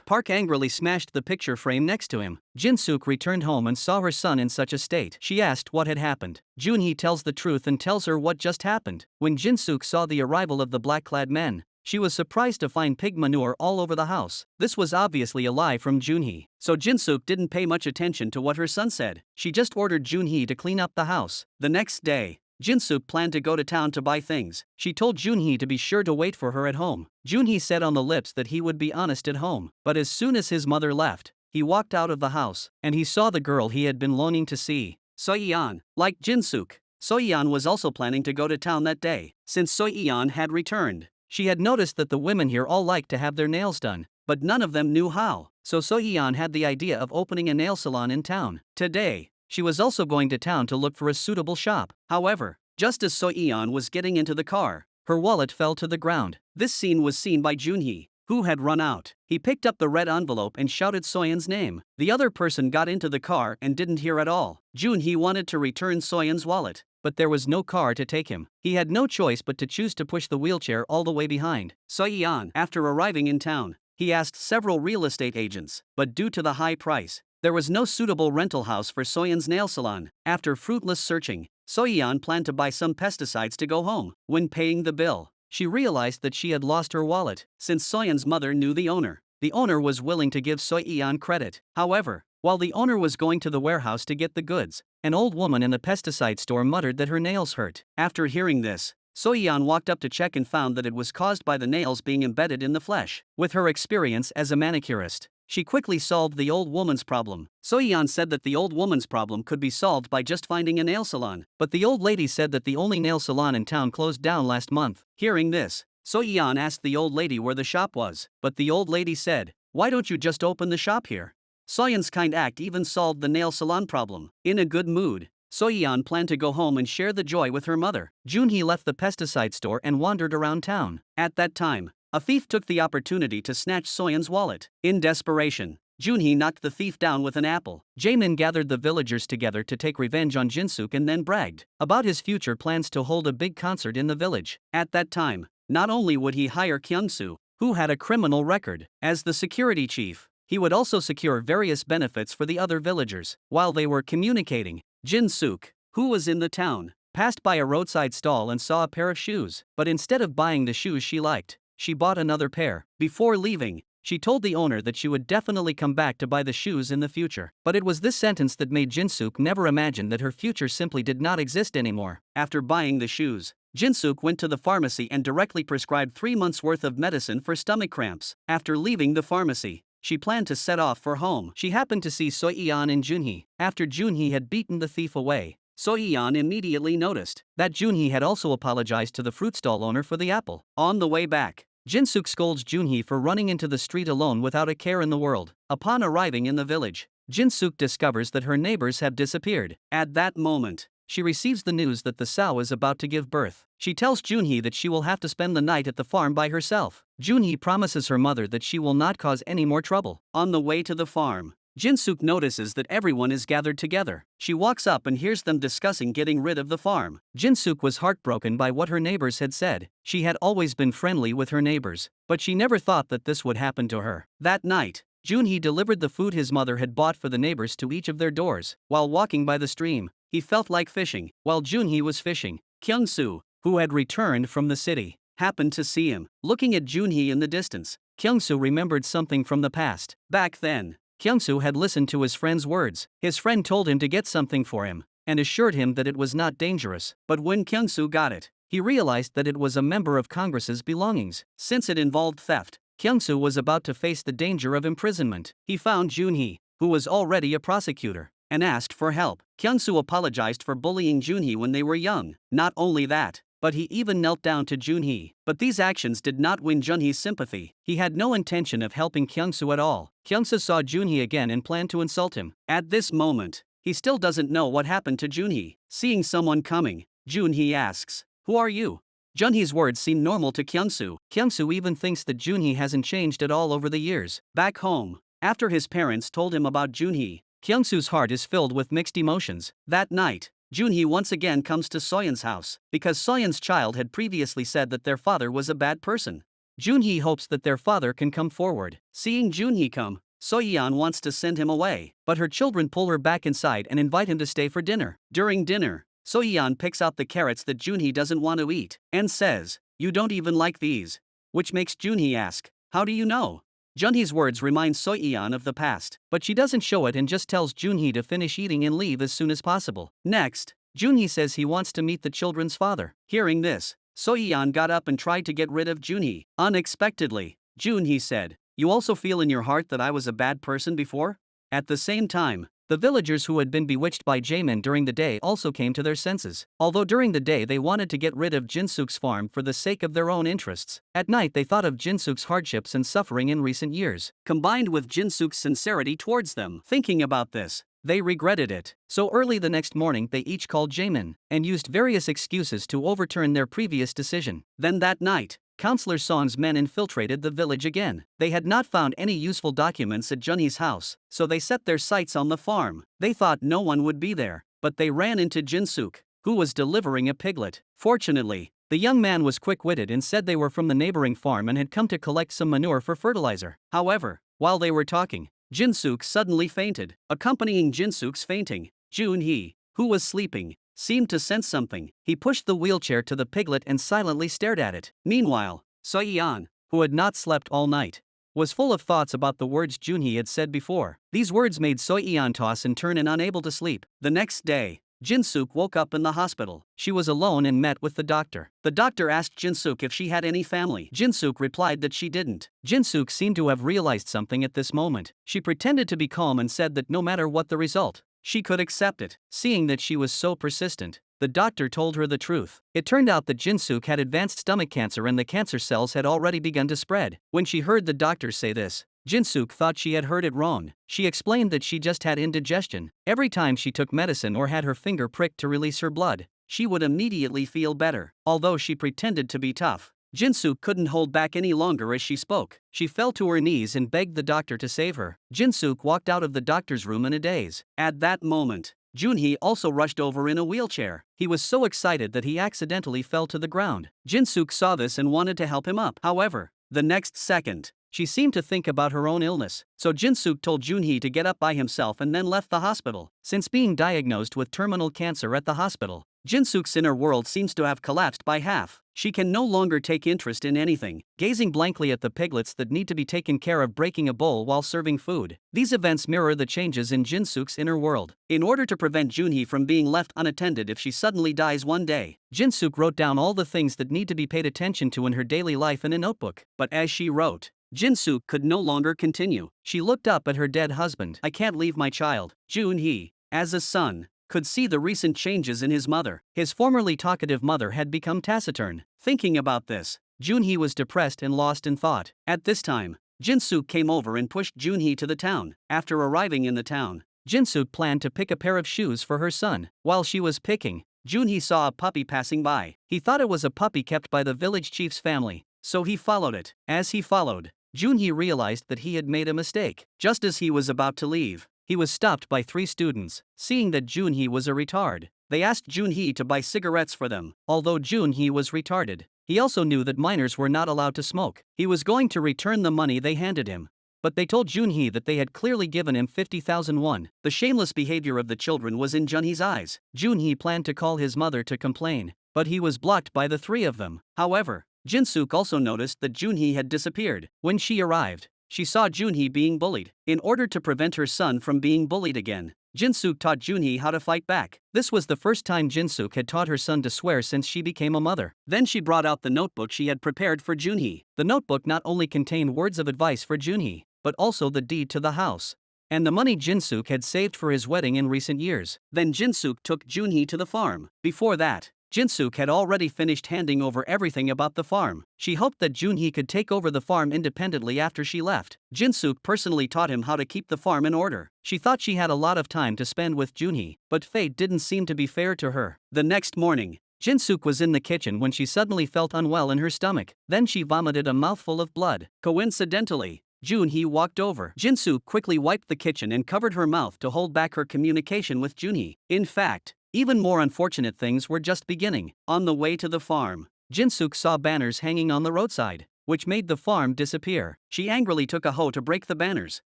Speaker 1: Park angrily smashed the picture frame next to him. Jinsuk returned home and saw her son in such a state. She asked what had happened. Junhee tells the truth and tells her what just happened. When Jinsuk saw the arrival of the black-clad men, she was surprised to find pig manure all over the house. This was obviously a lie from Junhee, so Jinsuk didn't pay much attention to what her son said. She just ordered Junhee to clean up the house. The next day, Jinsuk planned to go to town to buy things. She told Junhee to be sure to wait for her at home. Junhee said on the lips that he would be honest at home, but as soon as his mother left, he walked out of the house, and he saw the girl he had been longing to see, Soyeon. Like Jinsuk, Soyeon was also planning to go to town that day. Since Soyeon had returned, she had noticed that the women here all liked to have their nails done, but none of them knew how, so Soyeon had the idea of opening a nail salon in town. Today, she was also going to town to look for a suitable shop. However, just as Soyeon was getting into the car, her wallet fell to the ground. This scene was seen by Junhee, who had run out. He picked up the red envelope and shouted Soyeon's name. The other person got into the car and didn't hear at all. Junhee wanted to return Soyeon's wallet, but there was no car to take him. He had no choice but to choose to push the wheelchair all the way behind. Soyeon, after arriving in town, he asked several real estate agents, but due to the high price, there was no suitable rental house for Soyeon's nail salon. After fruitless searching, Soyeon planned to buy some pesticides to go home. When paying the bill, she realized that she had lost her wallet. Since Soyeon's mother knew the owner was willing to give Soyeon credit. However, while the owner was going to the warehouse to get the goods, an old woman in the pesticide store muttered that her nails hurt. After hearing this, Soyeon walked up to check and found that it was caused by the nails being embedded in the flesh. With her experience as a manicurist, she quickly solved the old woman's problem. Soyeon said that the old woman's problem could be solved by just finding a nail salon, but the old lady said that the only nail salon in town closed down last month. Hearing this, Soyeon asked the old lady where the shop was, but the old lady said, "Why don't you just open the shop here?" Soyeon's kind act even solved the nail salon problem. In a good mood, Soyeon planned to go home and share the joy with her mother. Junhee left the pesticide store and wandered around town. At that time, a thief took the opportunity to snatch Soyeon's wallet. In desperation, Junhee knocked the thief down with an apple. Jaemin gathered the villagers together to take revenge on Jinsuk and then bragged about his future plans to hold a big concert in the village. At that time, not only would he hire Kyungsoo, who had a criminal record. As the security chief, he would also secure various benefits for the other villagers. While they were communicating, Jin-suk, who was in the town, passed by a roadside stall and saw a pair of shoes. But instead of buying the shoes she liked, she bought another pair. Before leaving, she told the owner that she would definitely come back to buy the shoes in the future. But it was this sentence that made Jin-suk never imagine that her future simply did not exist anymore. After buying the shoes, Jin-suk went to the pharmacy and directly prescribed 3 months' worth of medicine for stomach cramps. After leaving the pharmacy, she planned to set off for home. She happened to see So-yeon and Junhee. After Junhee had beaten the thief away, So-yeon immediately noticed that Junhee had also apologized to the fruit stall owner for the apple. On the way back, Jin-suk scolds Junhee for running into the street alone without a care in the world. Upon arriving in the village, Jin-suk discovers that her neighbors have disappeared. At that moment, she receives the news that the sow is about to give birth. She tells Junhee that she will have to spend the night at the farm by herself. Junhee promises her mother that she will not cause any more trouble. On the way to the farm, Jin-suk notices that everyone is gathered together. She walks up and hears them discussing getting rid of the farm. Jin-suk was heartbroken by what her neighbors had said. She had always been friendly with her neighbors, but she never thought that this would happen to her. That night, Junhee delivered the food his mother had bought for the neighbors to each of their doors. While walking by the stream, he felt like fishing. While Junhee was fishing, Kyung-soo, who had returned from the city, happened to see him. Looking at Junhee in the distance, Kyung-soo remembered something from the past. Back then, Kyung-soo had listened to his friend's words. His friend told him to get something for him, and assured him that it was not dangerous. But when Kyung-soo got it, he realized that it was a member of Congress's belongings. Since it involved theft, Kyung-soo was about to face the danger of imprisonment. He found Junhee, who was already a prosecutor, and asked for help. Kyung-soo apologized for bullying Junhee when they were young. Not only that, but he even knelt down to Junhee. But these actions did not win Junhee's sympathy. He had no intention of helping Kyung-soo at all. Kyung-soo saw Junhee again and planned to insult him. At this moment, he still doesn't know what happened to Junhee. Seeing someone coming, Junhee asks, "Who are you?" Junhee's words seem normal to Kyung-soo. Kyung-soo even thinks that Junhee hasn't changed at all over the years. Back home, after his parents told him about Junhee, Kyung-soo's heart is filled with mixed emotions. That night, Junhee once again comes to Soyeon's house, because Soyeon's child had previously said that their father was a bad person. Junhee hopes that their father can come forward. Seeing Junhee come, Soyeon wants to send him away, but her children pull her back inside and invite him to stay for dinner. During dinner, Soyeon picks out the carrots that Junhee doesn't want to eat, and says, "You don't even like these." Which makes Junhee ask, "How do you know?" Junhee's words remind Soyeon of the past, but she doesn't show it and just tells Junhee to finish eating and leave as soon as possible. Next, Junhee says he wants to meet the children's father. Hearing this, Soyeon got up and tried to get rid of Junhee. Unexpectedly, Junhee said, "You also feel in your heart that I was a bad person before?" At the same time, the villagers who had been bewitched by Jaemin during the day also came to their senses. Although during the day they wanted to get rid of Jin-suk's farm for the sake of their own interests, at night they thought of Jin-suk's hardships and suffering in recent years, combined with Jin-suk's sincerity towards them. Thinking about this, they regretted it. So early the next morning they each called Jaemin, and used various excuses to overturn their previous decision. Then that night, Counselor Song's men infiltrated the village again. They had not found any useful documents at Junhee's house, so they set their sights on the farm. They thought no one would be there, but they ran into Jin-suk, who was delivering a piglet. Fortunately, the young man was quick-witted and said they were from the neighboring farm and had come to collect some manure for fertilizer. However, while they were talking, Jin-suk suddenly fainted. Accompanying Jin-suk's fainting, Junhee, who was sleeping, seemed to sense something. He pushed the wheelchair to the piglet and silently stared at it. Meanwhile, Soyeon, who had not slept all night, was full of thoughts about the words Junhee had said before. These words made Soyeon toss and turn and unable to sleep. The next day, Jin-suk woke up in the hospital. She was alone and met with the doctor. The doctor asked Jin-suk if she had any family. Jin-suk replied that she didn't. Jin-suk seemed to have realized something at this moment. She pretended to be calm and said that no matter what the result, she could accept it. Seeing that she was so persistent, the doctor told her the truth. It turned out that Jin-suk had advanced stomach cancer and the cancer cells had already begun to spread. When she heard the doctor say this, Jin-suk thought she had heard it wrong. She explained that she just had indigestion. Every time she took medicine or had her finger pricked to release her blood, she would immediately feel better. Although she pretended to be tough, Jin-suk couldn't hold back any longer as she spoke. She fell to her knees and begged the doctor to save her. Jin-suk walked out of the doctor's room in a daze. At that moment, Junhee also rushed over in a wheelchair. He was so excited that he accidentally fell to the ground. Jin-suk saw this and wanted to help him up. However, The next second, she seemed to think about her own illness, so Jin-suk told Junhee to get up by himself and then left the hospital. Since being diagnosed with terminal cancer at the hospital, Jin-suk's inner world seems to have collapsed by half. She can no longer take interest in anything, gazing blankly at the piglets that need to be taken care of, breaking a bowl while serving food. These events mirror the changes in Jin-suk's inner world. In order to prevent Junhee from being left unattended if she suddenly dies one day, Jin-suk wrote down all the things that need to be paid attention to in her daily life in a notebook. But as she wrote, Jin-suk could no longer continue. She looked up at her dead husband. I can't leave my child. Junhee, as a son, could see the recent changes in his mother. His formerly talkative mother had become taciturn. Thinking about this, Junhee was depressed and lost in thought. At this time, Jin-suk came over and pushed Junhee to the town. After arriving in the town, Jin-suk planned to pick a pair of shoes for her son. While she was picking, Junhee saw a puppy passing by. He thought it was a puppy kept by the village chief's family, so he followed it. As he followed, Junhee realized that he had made a mistake. Just as he was about to leave, he was stopped by 3 students. Seeing that Junhee was a retard, they asked Junhee to buy cigarettes for them. Although Junhee was retarded, he also knew that minors were not allowed to smoke. He was going to return the money they handed him, but they told Junhee that they had clearly given him 50,000 won. The shameless behavior of the children was in Junhee's eyes. Junhee planned to call his mother to complain, but he was blocked by the 3 of them. However, Jin-suk also noticed that Junhee had disappeared. When she arrived, she saw Junhee being bullied. In order to prevent her son from being bullied again, Jin-suk taught Junhee how to fight back. This was the first time Jin-suk had taught her son to swear since she became a mother. Then she brought out the notebook she had prepared for Junhee. The notebook not only contained words of advice for Junhee, but also the deed to the house and the money Jin-suk had saved for his wedding in recent years. Then Jin-suk took Junhee to the farm. Before that, Jin-suk had already finished handing over everything about the farm. She hoped that Junhee could take over the farm independently after she left. Jin-suk personally taught him how to keep the farm in order. She thought she had a lot of time to spend with Junhee, but fate didn't seem to be fair to her. The next morning, Jin-suk was in the kitchen when she suddenly felt unwell in her stomach. Then she vomited a mouthful of blood. Coincidentally, Junhee walked over. Jin-suk quickly wiped the kitchen and covered her mouth to hold back her communication with Junhee. In fact, even more unfortunate things were just beginning. On the way to the farm, Jin-suk saw banners hanging on the roadside, which made the farm disappear. She angrily took a hoe to break the banners,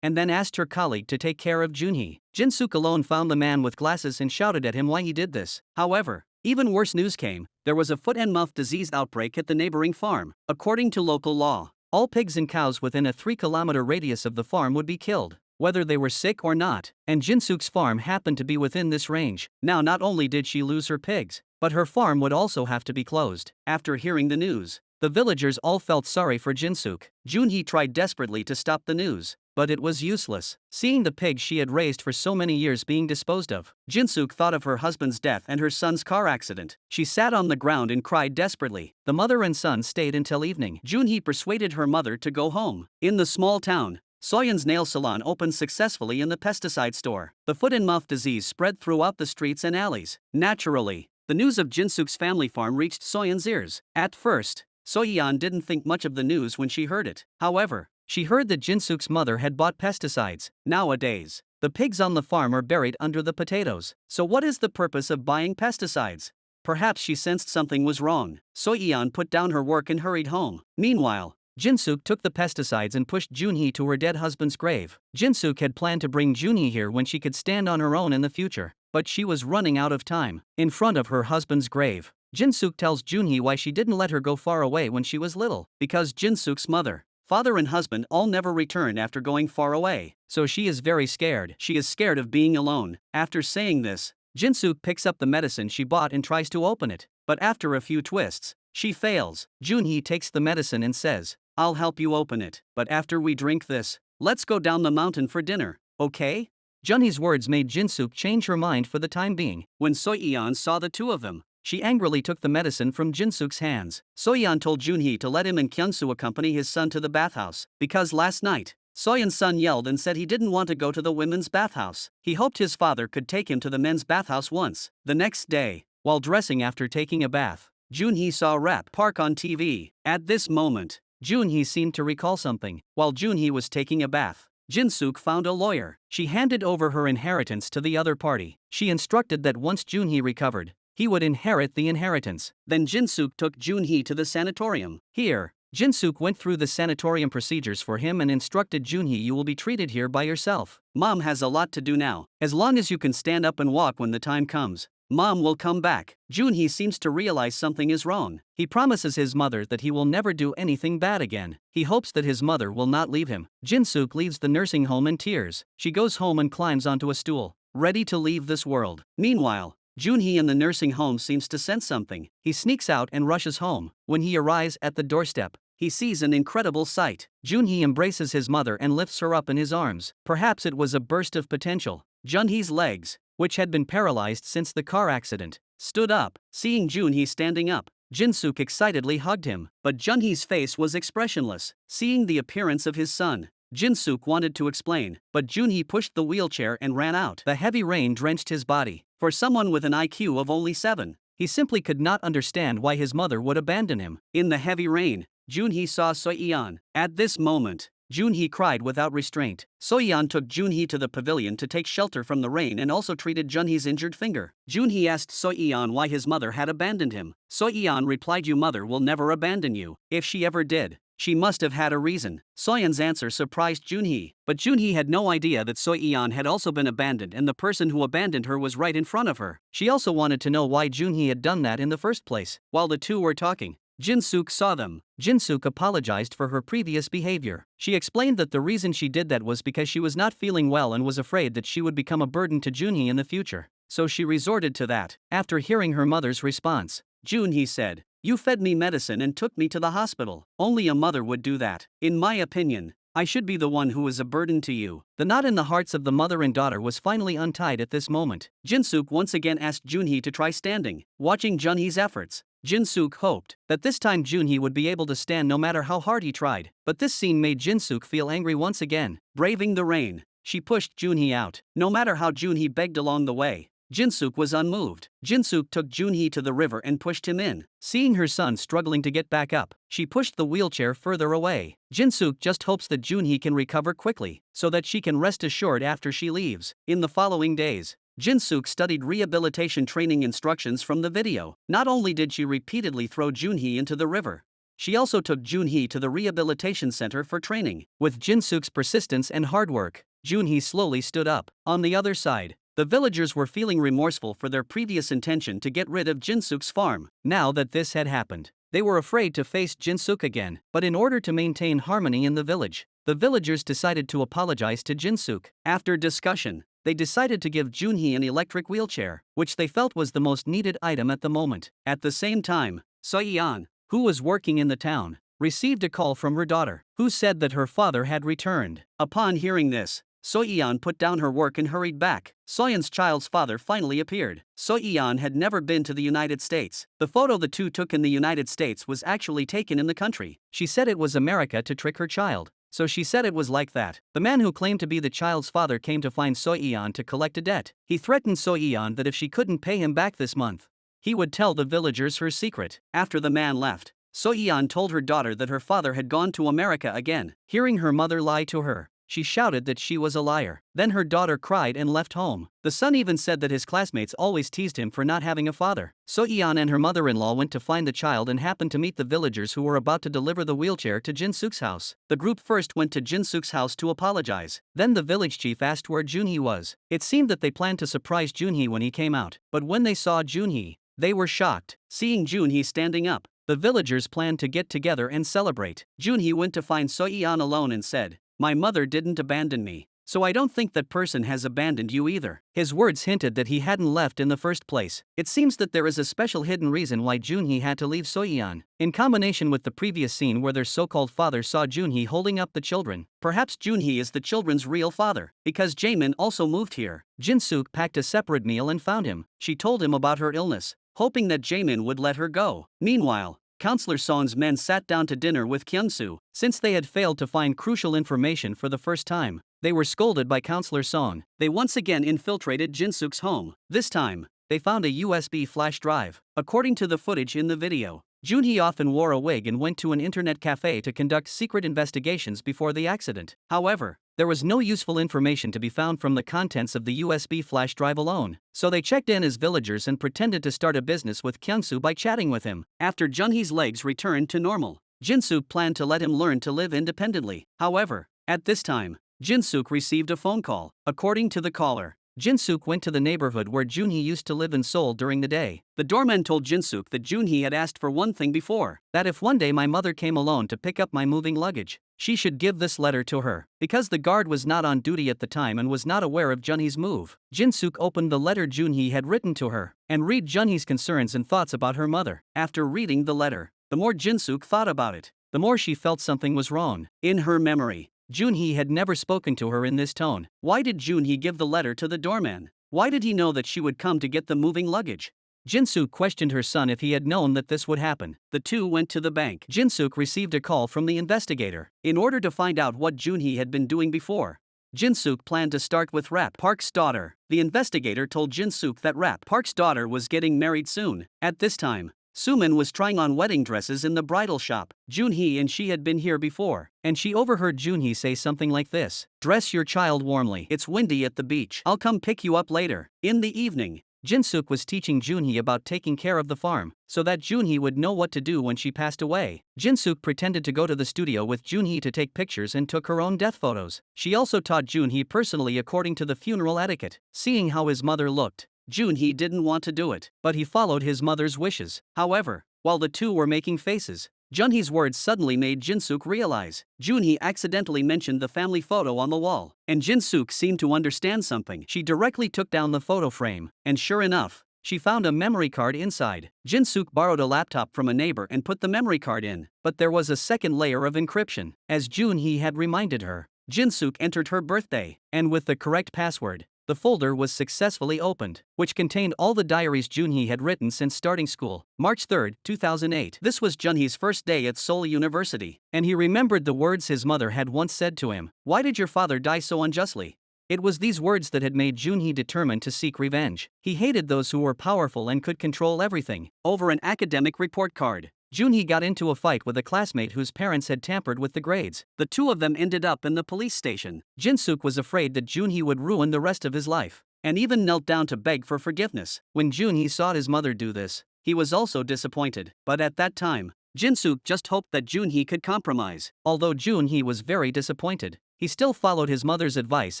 Speaker 1: and then asked her colleague to take care of Junhee. Jin-suk alone found the man with glasses and shouted at him why he did this. However, even worse news came. There was a foot and mouth disease outbreak at the neighboring farm. According to local law, all pigs and cows within a 3-kilometer radius of the farm would be killed, whether they were sick or not, and Jin-suk's farm happened to be within this range. Now not only did she lose her pigs, but her farm would also have to be closed. After hearing the news, the villagers all felt sorry for Jin-suk. Junhee tried desperately to stop the news, but it was useless. Seeing the pigs she had raised for so many years being disposed of, Jin-suk thought of her husband's death and her son's car accident. She sat on the ground and cried desperately. The mother and son stayed until evening. Junhee persuaded her mother to go home. In the small town, Soyeon's nail salon opened successfully in the pesticide store. The foot and mouth disease spread throughout the streets and alleys. Naturally, the news of Jin-suk's family farm reached Soyeon's ears. At first, Soyeon didn't think much of the news when she heard it. However, she heard that Jin-suk's mother had bought pesticides. Nowadays, the pigs on the farm are buried under the potatoes. So what is the purpose of buying pesticides? Perhaps she sensed something was wrong. Soyeon put down her work and hurried home. Meanwhile, Jin-suk took the pesticides and pushed Junhee to her dead husband's grave. Jin-suk had planned to bring Junhee here when she could stand on her own in the future, but she was running out of time. In front of her husband's grave, Jin-suk tells Junhee why she didn't let her go far away when she was little. Because Jin-suk's mother, father and husband all never returned after going far away, so she is very scared. She is scared of being alone. After saying this, Jin-suk picks up the medicine she bought and tries to open it, but after a few twists, she fails. Junhee takes the medicine and says, I'll help you open it, but after we drink this, let's go down the mountain for dinner, okay? Junhee's words made Jin-suk change her mind for the time being. When Soyeon saw the two of them, she angrily took the medicine from Jin-suk's hands. Soyeon told Junhee to let him and Kyung-soo accompany his son to the bathhouse, because last night, Soyeon's son yelled and said he didn't want to go to the women's bathhouse. He hoped his father could take him to the men's bathhouse once. The next day, while dressing after taking a bath, Junhee saw Rap Park on TV. At this moment, Junhee seemed to recall something. While Junhee was taking a bath, Jin-suk found a lawyer. She handed over her inheritance to the other party. She instructed that once Junhee recovered, he would inherit the inheritance. Then Jin-suk took Junhee to the sanatorium. Here, Jin-suk went through the sanatorium procedures for him and instructed Junhee, you will be treated here by yourself. Mom has a lot to do now. As long as you can stand up and walk when the time comes, Mom will come back. Junhee seems to realize something is wrong. He promises his mother that he will never do anything bad again. He hopes that his mother will not leave him. Jin-suk leaves the nursing home in tears. She goes home and climbs onto a stool, ready to leave this world. Meanwhile, Junhee in the nursing home seems to sense something. He sneaks out and rushes home. When he arrives at the doorstep, he sees an incredible sight. Junhee embraces his mother and lifts her up in his arms. Perhaps it was a burst of potential. Junhee's legs, which had been paralyzed since the car accident, stood up. Seeing Junhee standing up, Jin-suk excitedly hugged him, but Junhee's face was expressionless. Seeing the appearance of his son, Jin-suk wanted to explain, but Junhee pushed the wheelchair and ran out. The heavy rain drenched his body. For someone with an IQ of only 7, he simply could not understand why his mother would abandon him. In the heavy rain, Junhee saw So-yeon. At this moment, Junhee cried without restraint. So-yeon took Junhee to the pavilion to take shelter from the rain and also treated Junhee's injured finger. Junhee asked So-yeon why his mother had abandoned him. So-yeon replied, your mother will never abandon you. If she ever did, she must have had a reason. So-yeon's answer surprised Junhee, but Junhee had no idea that So-yeon had also been abandoned and the person who abandoned her was right in front of her. She also wanted to know why Junhee had done that in the first place. While the two were talking, Jin-suk saw them. Jin-suk apologized for her previous behavior. She explained that the reason she did that was because she was not feeling well and was afraid that she would become a burden to Junhee in the future. So she resorted to that. After hearing her mother's response, Junhee said, you fed me medicine and took me to the hospital. Only a mother would do that. In my opinion, I should be the one who is a burden to you. The knot in the hearts of the mother and daughter was finally untied at this moment. Jin-suk once again asked Junhee to try standing. Watching Junhee's efforts, Jin-suk hoped that this time Junhee would be able to stand no matter how hard he tried. But this scene made Jin-suk feel angry once again. Braving the rain, she pushed Junhee out. No matter how Junhee begged along the way, Jin-suk was unmoved. Jin-suk took Junhee to the river and pushed him in. Seeing her son struggling to get back up, she pushed the wheelchair further away. Jin-suk just hopes that Junhee can recover quickly, so that she can rest assured after she leaves. In the following days, Jin-suk studied rehabilitation training instructions from the video. Not only did she repeatedly throw Junhee into the river, she also took Junhee to the rehabilitation center for training. With Jin-suk's persistence and hard work, Junhee slowly stood up. On the other side, the villagers were feeling remorseful for their previous intention to get rid of Jin-suk's farm. Now that this had happened, they were afraid to face Jin-suk again. But in order to maintain harmony in the village, the villagers decided to apologize to Jin-suk. After discussion, they decided to give Junhee an electric wheelchair, which they felt was the most needed item at the moment. At the same time, So-yeon, who was working in the town, received a call from her daughter, who said that her father had returned. Upon hearing this, So-yeon put down her work and hurried back. So-yeon's child's father finally appeared. So-yeon had never been to the United States. The photo the two took in the United States was actually taken in the country. She said it was America to trick her child. So she said it was like that. The man who claimed to be the child's father came to find So-yeon to collect a debt. He threatened So-yeon that if she couldn't pay him back this month, he would tell the villagers her secret. After the man left, So-yeon told her daughter that her father had gone to America again. Hearing her mother lie to her, she shouted that she was a liar. Then her daughter cried and left home. The son even said that his classmates always teased him for not having a father. So-yeon and her mother-in-law went to find the child and happened to meet the villagers who were about to deliver the wheelchair to Jin-suk's house. The group first went to Jin-suk's house to apologize. Then the village chief asked where Junhee was. It seemed that they planned to surprise Junhee when he came out. But when they saw Junhee, they were shocked. Seeing Junhee standing up, the villagers planned to get together and celebrate. Junhee went to find So-yeon alone and said, my mother didn't abandon me, so I don't think that person has abandoned you either. His words hinted that he hadn't left in the first place. It seems that there is a special hidden reason why Junhee had to leave So-yeon. In combination with the previous scene where their so-called father saw Junhee holding up the children, perhaps Junhee is the children's real father. Because Jaemin also moved here, Jin-suk packed a separate meal and found him. She told him about her illness, hoping that Jaemin would let her go. Meanwhile, Counselor Song's men sat down to dinner with Kyung-soo. Since they had failed to find crucial information for the first time, they were scolded by Counselor Song. They once again infiltrated Jin-suk's home. This time, they found a USB flash drive. According to the footage in the video, Junhee often wore a wig and went to an internet cafe to conduct secret investigations before the accident. However, there was no useful information to be found from the contents of the USB flash drive alone, so they checked in as villagers and pretended to start a business with Kyung-soo by chatting with him. After Junhee's legs returned to normal, Jin-suk planned to let him learn to live independently. However, at this time, Jin-suk received a phone call. According to the caller, Jin-suk went to the neighborhood where Junhee used to live in Seoul during the day. The doorman told Jin-suk that Junhee had asked for one thing before, that if one day my mother came alone to pick up my moving luggage, she should give this letter to her. Because the guard was not on duty at the time and was not aware of Junhee's move, Jin-suk opened the letter Junhee had written to her and read Junhee's concerns and thoughts about her mother. After reading the letter, the more Jin-suk thought about it, the more she felt something was wrong. In her memory, Junhee had never spoken to her in this tone. Why did Junhee give the letter to the doorman? Why did he know that she would come to get the moving luggage? Jin-suk questioned her son if he had known that this would happen. The two went to the bank. Jin-suk received a call from the investigator. In order to find out what Junhee had been doing before, Jin-suk planned to start with Rap Park's daughter. The investigator told Jin-suk that Rap Park's daughter was getting married soon. At this time, Sumin was trying on wedding dresses in the bridal shop. Junhee and she had been here before, and she overheard Junhee say something like this: "Dress your child warmly. It's windy at the beach. I'll come pick you up later." In the evening, Jin-suk was teaching Junhee about taking care of the farm, so that Junhee would know what to do when she passed away. Jin-suk pretended to go to the studio with Junhee to take pictures and took her own death photos. She also taught Junhee personally according to the funeral etiquette. Seeing how his mother looked, Junhee didn't want to do it, but he followed his mother's wishes. However, while the two were making faces, Junhee's words suddenly made Jin-suk realize Junhee accidentally mentioned the family photo on the wall, and Jin-suk seemed to understand something. She directly took down the photo frame, and sure enough, she found a memory card inside. Jin-suk borrowed a laptop from a neighbor and put the memory card in, but there was a second layer of encryption. As Junhee had reminded her, Jin-suk entered her birthday, and with the correct password, the folder was successfully opened, which contained all the diaries Junhee had written since starting school. March 3, 2008. This was Junhee's first day at Seoul University, and he remembered the words his mother had once said to him: "Why did your father die so unjustly?" It was these words that had made Junhee determined to seek revenge. He hated those who were powerful and could control everything. Over an academic report card, Junhee got into a fight with a classmate whose parents had tampered with the grades. The two of them ended up in the police station. Jin-suk was afraid that Junhee would ruin the rest of his life, and even knelt down to beg for forgiveness. When Junhee saw his mother do this, he was also disappointed. But at that time, Jin-suk just hoped that Junhee could compromise. Although Junhee was very disappointed, he still followed his mother's advice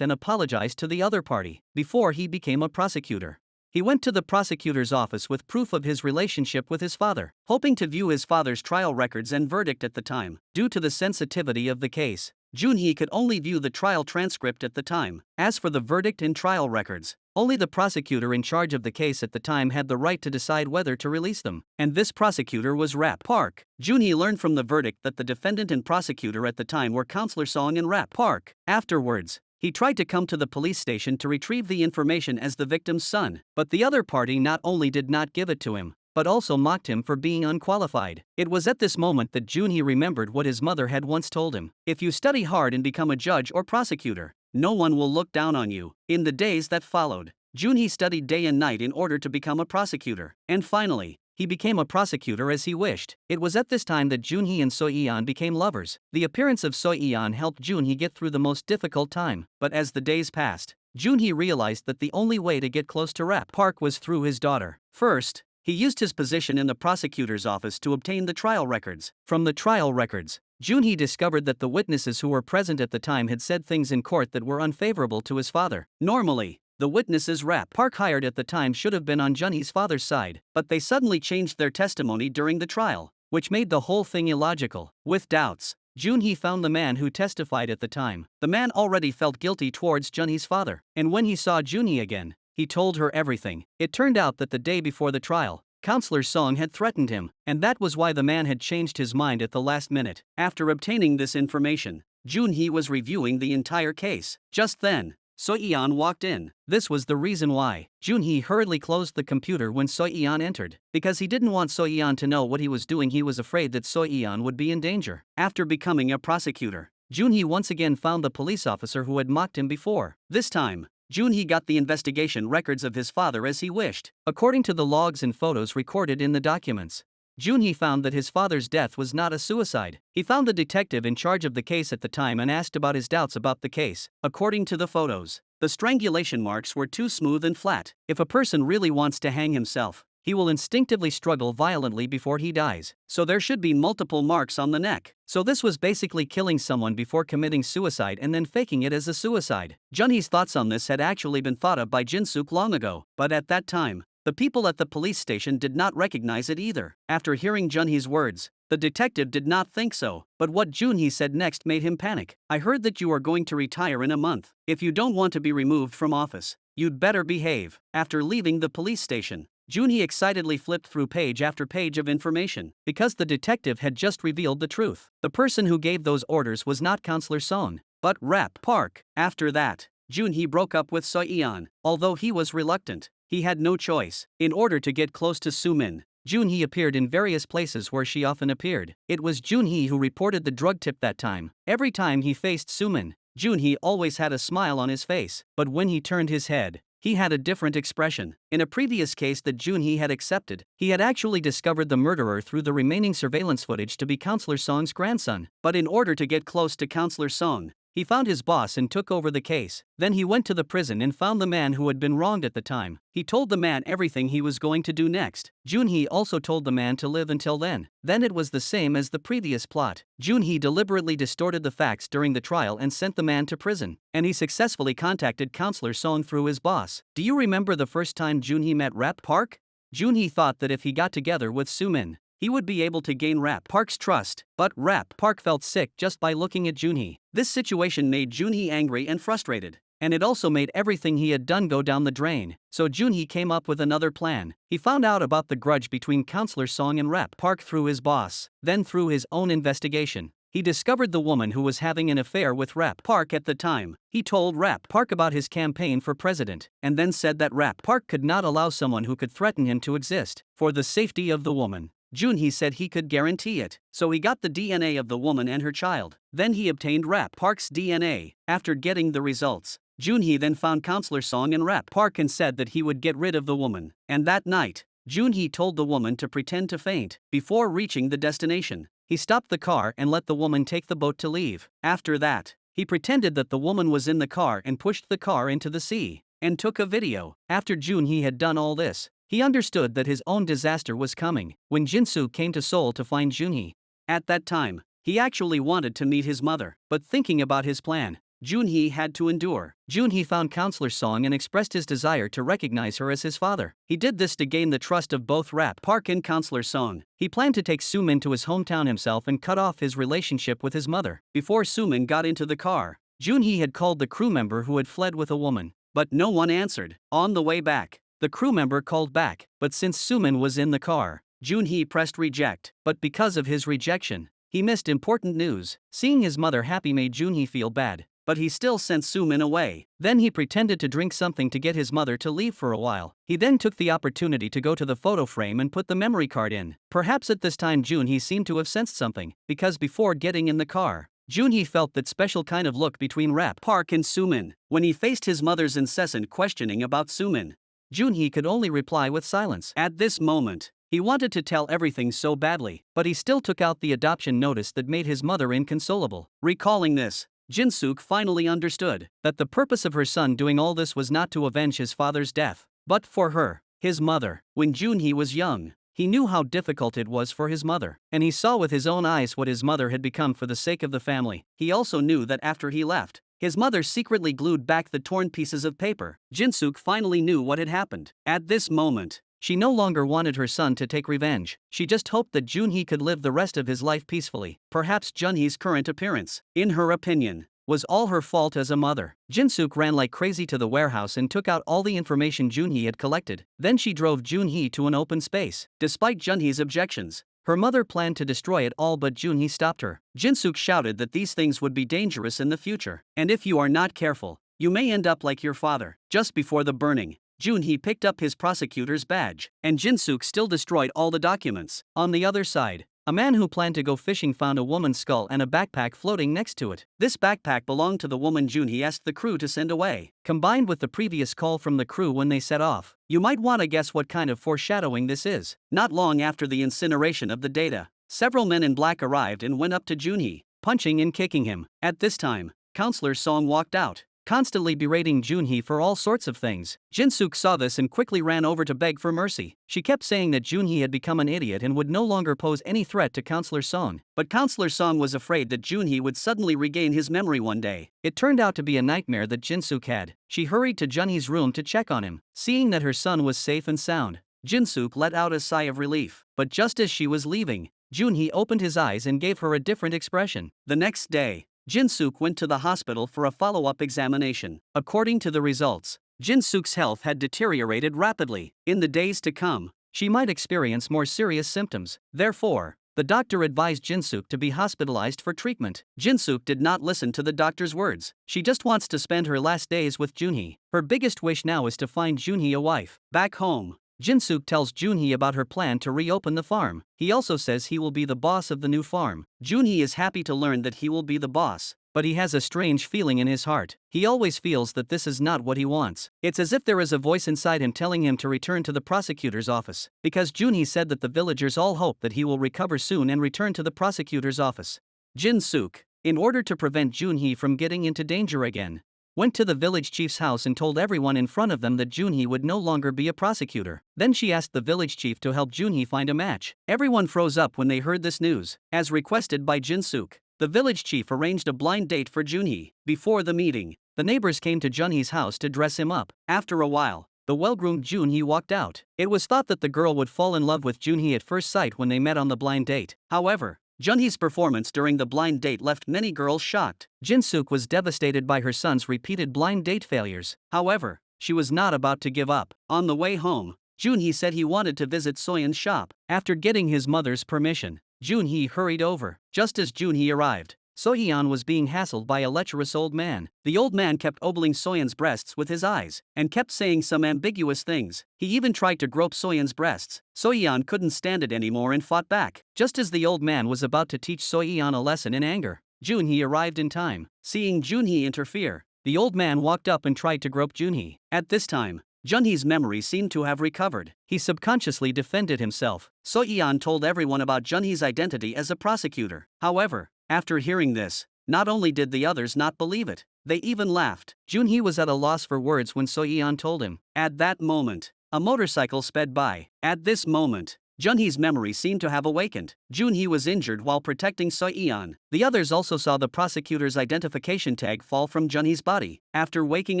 Speaker 1: and apologized to the other party. Before he became a prosecutor, he went to the prosecutor's office with proof of his relationship with his father, hoping to view his father's trial records and verdict at the time. Due to the sensitivity of the case, Junhee could only view the trial transcript at the time. As for the verdict and trial records, only the prosecutor in charge of the case at the time had the right to decide whether to release them, and this prosecutor was Rap Park. Junhee learned from the verdict that the defendant and prosecutor at the time were Counselor Song and Rap Park. Afterwards, he tried to come to the police station to retrieve the information as the victim's son, but the other party not only did not give it to him, but also mocked him for being unqualified. It was at this moment that Junhee remembered what his mother had once told him: "If you study hard and become a judge or prosecutor, no one will look down on you." In the days that followed, Junhee studied day and night in order to become a prosecutor, and finally, he became a prosecutor as he wished. It was at this time that Junhee and So-yeon became lovers. The appearance of So-yeon helped Junhee get through the most difficult time, but as the days passed, Junhee realized that the only way to get close to Rap Park was through his daughter. First, he used his position in the prosecutor's office to obtain the trial records. From the trial records, Junhee discovered that the witnesses who were present at the time had said things in court that were unfavorable to his father. Normally, the witnesses Rap Park hired at the time should have been on Junhee's father's side, but they suddenly changed their testimony during the trial, which made the whole thing illogical. With doubts, Junhee found the man who testified at the time. The man already felt guilty towards Junhee's father, and when he saw Junhee again, he told her everything. It turned out that the day before the trial, Counselor Song had threatened him, and that was why the man had changed his mind at the last minute. After obtaining this information, Junhee was reviewing the entire case. Just then, So-yeon walked in. This was the reason why Junhee hurriedly closed the computer when So-yeon entered. Because he didn't want So-yeon to know what he was doing, he was afraid that So-yeon would be in danger. After becoming a prosecutor, Junhee once again found the police officer who had mocked him before. This time, Junhee got the investigation records of his father as he wished. According to the logs and photos recorded in the documents, Junhee found that his father's death was not a suicide. He found the detective in charge of the case at the time and asked about his doubts about the case. According to the photos, the strangulation marks were too smooth and flat. If a person really wants to hang himself, he will instinctively struggle violently before he dies, so there should be multiple marks on the neck. So this was basically killing someone before committing suicide and then faking it as a suicide. Junhee's thoughts on this had actually been thought of by Jin-suk long ago, but at that time, the people at the police station did not recognize it either. After hearing Junhee's words, the detective did not think so, but what Junhee said next made him panic. I heard that you are going to retire in a month. If you don't want to be removed from office, you'd better behave. After leaving the police station, Junhee excitedly flipped through page after page of information, because the detective had just revealed the truth. The person who gave those orders was not Counselor Song, but Rap Park. After that, Junhee broke up with So-eon, although he was reluctant. He had no choice. In order to get close to Soo-min, Junhee appeared in various places where she often appeared. It was Junhee who reported the drug tip that time. Every time he faced Soo-min, Junhee always had a smile on his face, but when he turned his head, he had a different expression. In a previous case that Junhee had accepted, he had actually discovered the murderer through the remaining surveillance footage to be Counselor Song's grandson. But in order to get close to Counselor Song, he found his boss and took over the case. Then he went to the prison and found the man who had been wronged at the time. He told the man everything he was going to do next. Junhee also told the man to live until then. Then it was the same as the previous plot. Junhee deliberately distorted the facts during the trial and sent the man to prison. And he successfully contacted Counselor Song through his boss. Do you remember the first time Junhee met Rap Park? Junhee thought that if he got together with Soo-min, he would be able to gain Rap Park's trust, but Rap Park felt sick just by looking at Junhee. This situation made Junhee angry and frustrated, and it also made everything he had done go down the drain. So Junhee came up with another plan. He found out about the grudge between Counselor Song and Rap Park through his boss. Then through his own investigation, he discovered the woman who was having an affair with Rap Park at the time. He told Rap Park about his campaign for president, and then said that Rap Park could not allow someone who could threaten him to exist, for the safety of the woman. Junhee said he could guarantee it, so he got the DNA of the woman and her child. Then he obtained Rap Park's DNA. After getting the results, Junhee then found Counselor Song and Rap Park and said that he would get rid of the woman. And that night, Junhee told the woman to pretend to faint. Before reaching the destination, he stopped the car and let the woman take the boat to leave. After that, he pretended that the woman was in the car and pushed the car into the sea, and took a video. After Junhee had done all this, he understood that his own disaster was coming. When Jin-suk came to Seoul to find Junhee, at that time, he actually wanted to meet his mother, but thinking about his plan, Junhee had to endure. Junhee found Counselor Song and expressed his desire to recognize her as his father. He did this to gain the trust of both Rap Park and Counselor Song. He planned to take Soo-min to his hometown himself and cut off his relationship with his mother. Before Soo-min got into the car, Junhee had called the crew member who had fled with a woman, but no one answered. On the way back, the crew member called back, but since Soo-min was in the car, Junhee pressed reject. But because of his rejection, he missed important news. Seeing his mother happy made Junhee feel bad, but he still sent Soo-min away. Then he pretended to drink something to get his mother to leave for a while. He then took the opportunity to go to the photo frame and put the memory card in. Perhaps at this time Junhee seemed to have sensed something, because before getting in the car, Junhee felt that special kind of look between Rap Park and Soo-min. When he faced his mother's incessant questioning about Soo-min, Junhee could only reply with silence. At this moment, he wanted to tell everything so badly, but he still took out the adoption notice that made his mother inconsolable. Recalling this, Jin-suk finally understood that the purpose of her son doing all this was not to avenge his father's death, but for her, his mother. When Junhee was young, he knew how difficult it was for his mother, and he saw with his own eyes what his mother had become for the sake of the family. He also knew that after he left, his mother secretly glued back the torn pieces of paper. Jin-suk finally knew what had happened. At this moment, she no longer wanted her son to take revenge. She just hoped that Junhee could live the rest of his life peacefully. Perhaps Junhee's current appearance, in her opinion, was all her fault as a mother. Jin-suk ran like crazy to the warehouse and took out all the information Junhee had collected. Then she drove Junhee to an open space. Despite Junhee's objections, her mother planned to destroy it all, but Junhee stopped her. Jin-suk shouted that these things would be dangerous in the future, and if you are not careful, you may end up like your father. Just before the burning, Junhee picked up his prosecutor's badge, and Jin-suk still destroyed all the documents. On the other side, a man who planned to go fishing found a woman's skull and a backpack floating next to it. This backpack belonged to the woman Junhee asked the crew to send away. Combined with the previous call from the crew when they set off, you might want to guess what kind of foreshadowing this is. Not long after the incineration of the data, several men in black arrived and went up to Junhee, punching and kicking him. At this time, Counselor Song walked out. constantly berating Junhee for all sorts of things. Jin-suk saw this and quickly ran over to beg for mercy. She kept saying that Junhee had become an idiot and would no longer pose any threat to Counselor Song. But Counselor Song was afraid that Junhee would suddenly regain his memory one day. It turned out to be a nightmare that Jin-suk had. She hurried to Junhee's room to check on him. Seeing that her son was safe and sound, Jin-suk let out a sigh of relief. But just as she was leaving, Junhee opened his eyes and gave her a different expression. The next day, Jin-suk went to the hospital for a follow-up examination. According to the results, Jin-suk's health had deteriorated rapidly. In the days to come, she might experience more serious symptoms. Therefore, the doctor advised Jin-suk to be hospitalized for treatment. Jin-suk did not listen to the doctor's words. She just wants to spend her last days with Junhee. Her biggest wish now is to find Junhee a wife. Back home, Jin-suk tells Junhee about her plan to reopen the farm. He also says he will be the boss of the new farm. Junhee is happy to learn that he will be the boss, but he has a strange feeling in his heart. He always feels that this is not what he wants. It's as if there is a voice inside him telling him to return to the prosecutor's office, because Junhee said that the villagers all hope that he will recover soon and return to the prosecutor's office. Jin-suk, in order to prevent Junhee from getting into danger again, went to the village chief's house and told everyone in front of them that Junhee would no longer be a prosecutor. Then she asked the village chief to help Junhee find a match. Everyone froze up when they heard this news. As requested by Jin-suk, the village chief arranged a blind date for Junhee. Before the meeting, the neighbors came to Junhee's house to dress him up. After a while, the well-groomed Junhee walked out. It was thought that the girl would fall in love with Junhee at first sight when they met on the blind date. However, Junhee's performance during the blind date left many girls shocked. Jin-suk was devastated by her son's repeated blind date failures. However, she was not about to give up. On the way home, Junhee said he wanted to visit Soyeon's shop. After getting his mother's permission, Junhee hurried over. Just as Junhee arrived, Soyeon was being hassled by a lecherous old man. The old man kept ogling Soyeon's breasts with his eyes, and kept saying some ambiguous things. He even tried to grope Soyeon's breasts. Soyeon couldn't stand it anymore and fought back. Just as the old man was about to teach Soyeon a lesson in anger, Junhee arrived in time. Seeing Junhee interfere, the old man walked up and tried to grope Junhee. At this time, Junhee's memory seemed to have recovered. He subconsciously defended himself. Soyeon told everyone about Junhee's identity as a prosecutor. However, after hearing this, not only did the others not believe it, they even laughed. Junhee was at a loss for words when Soyeon told him. At that moment, a motorcycle sped by. At this moment, Junhee's memory seemed to have awakened. Junhee was injured while protecting Soyeon. The others also saw the prosecutor's identification tag fall from Junhee's body. After waking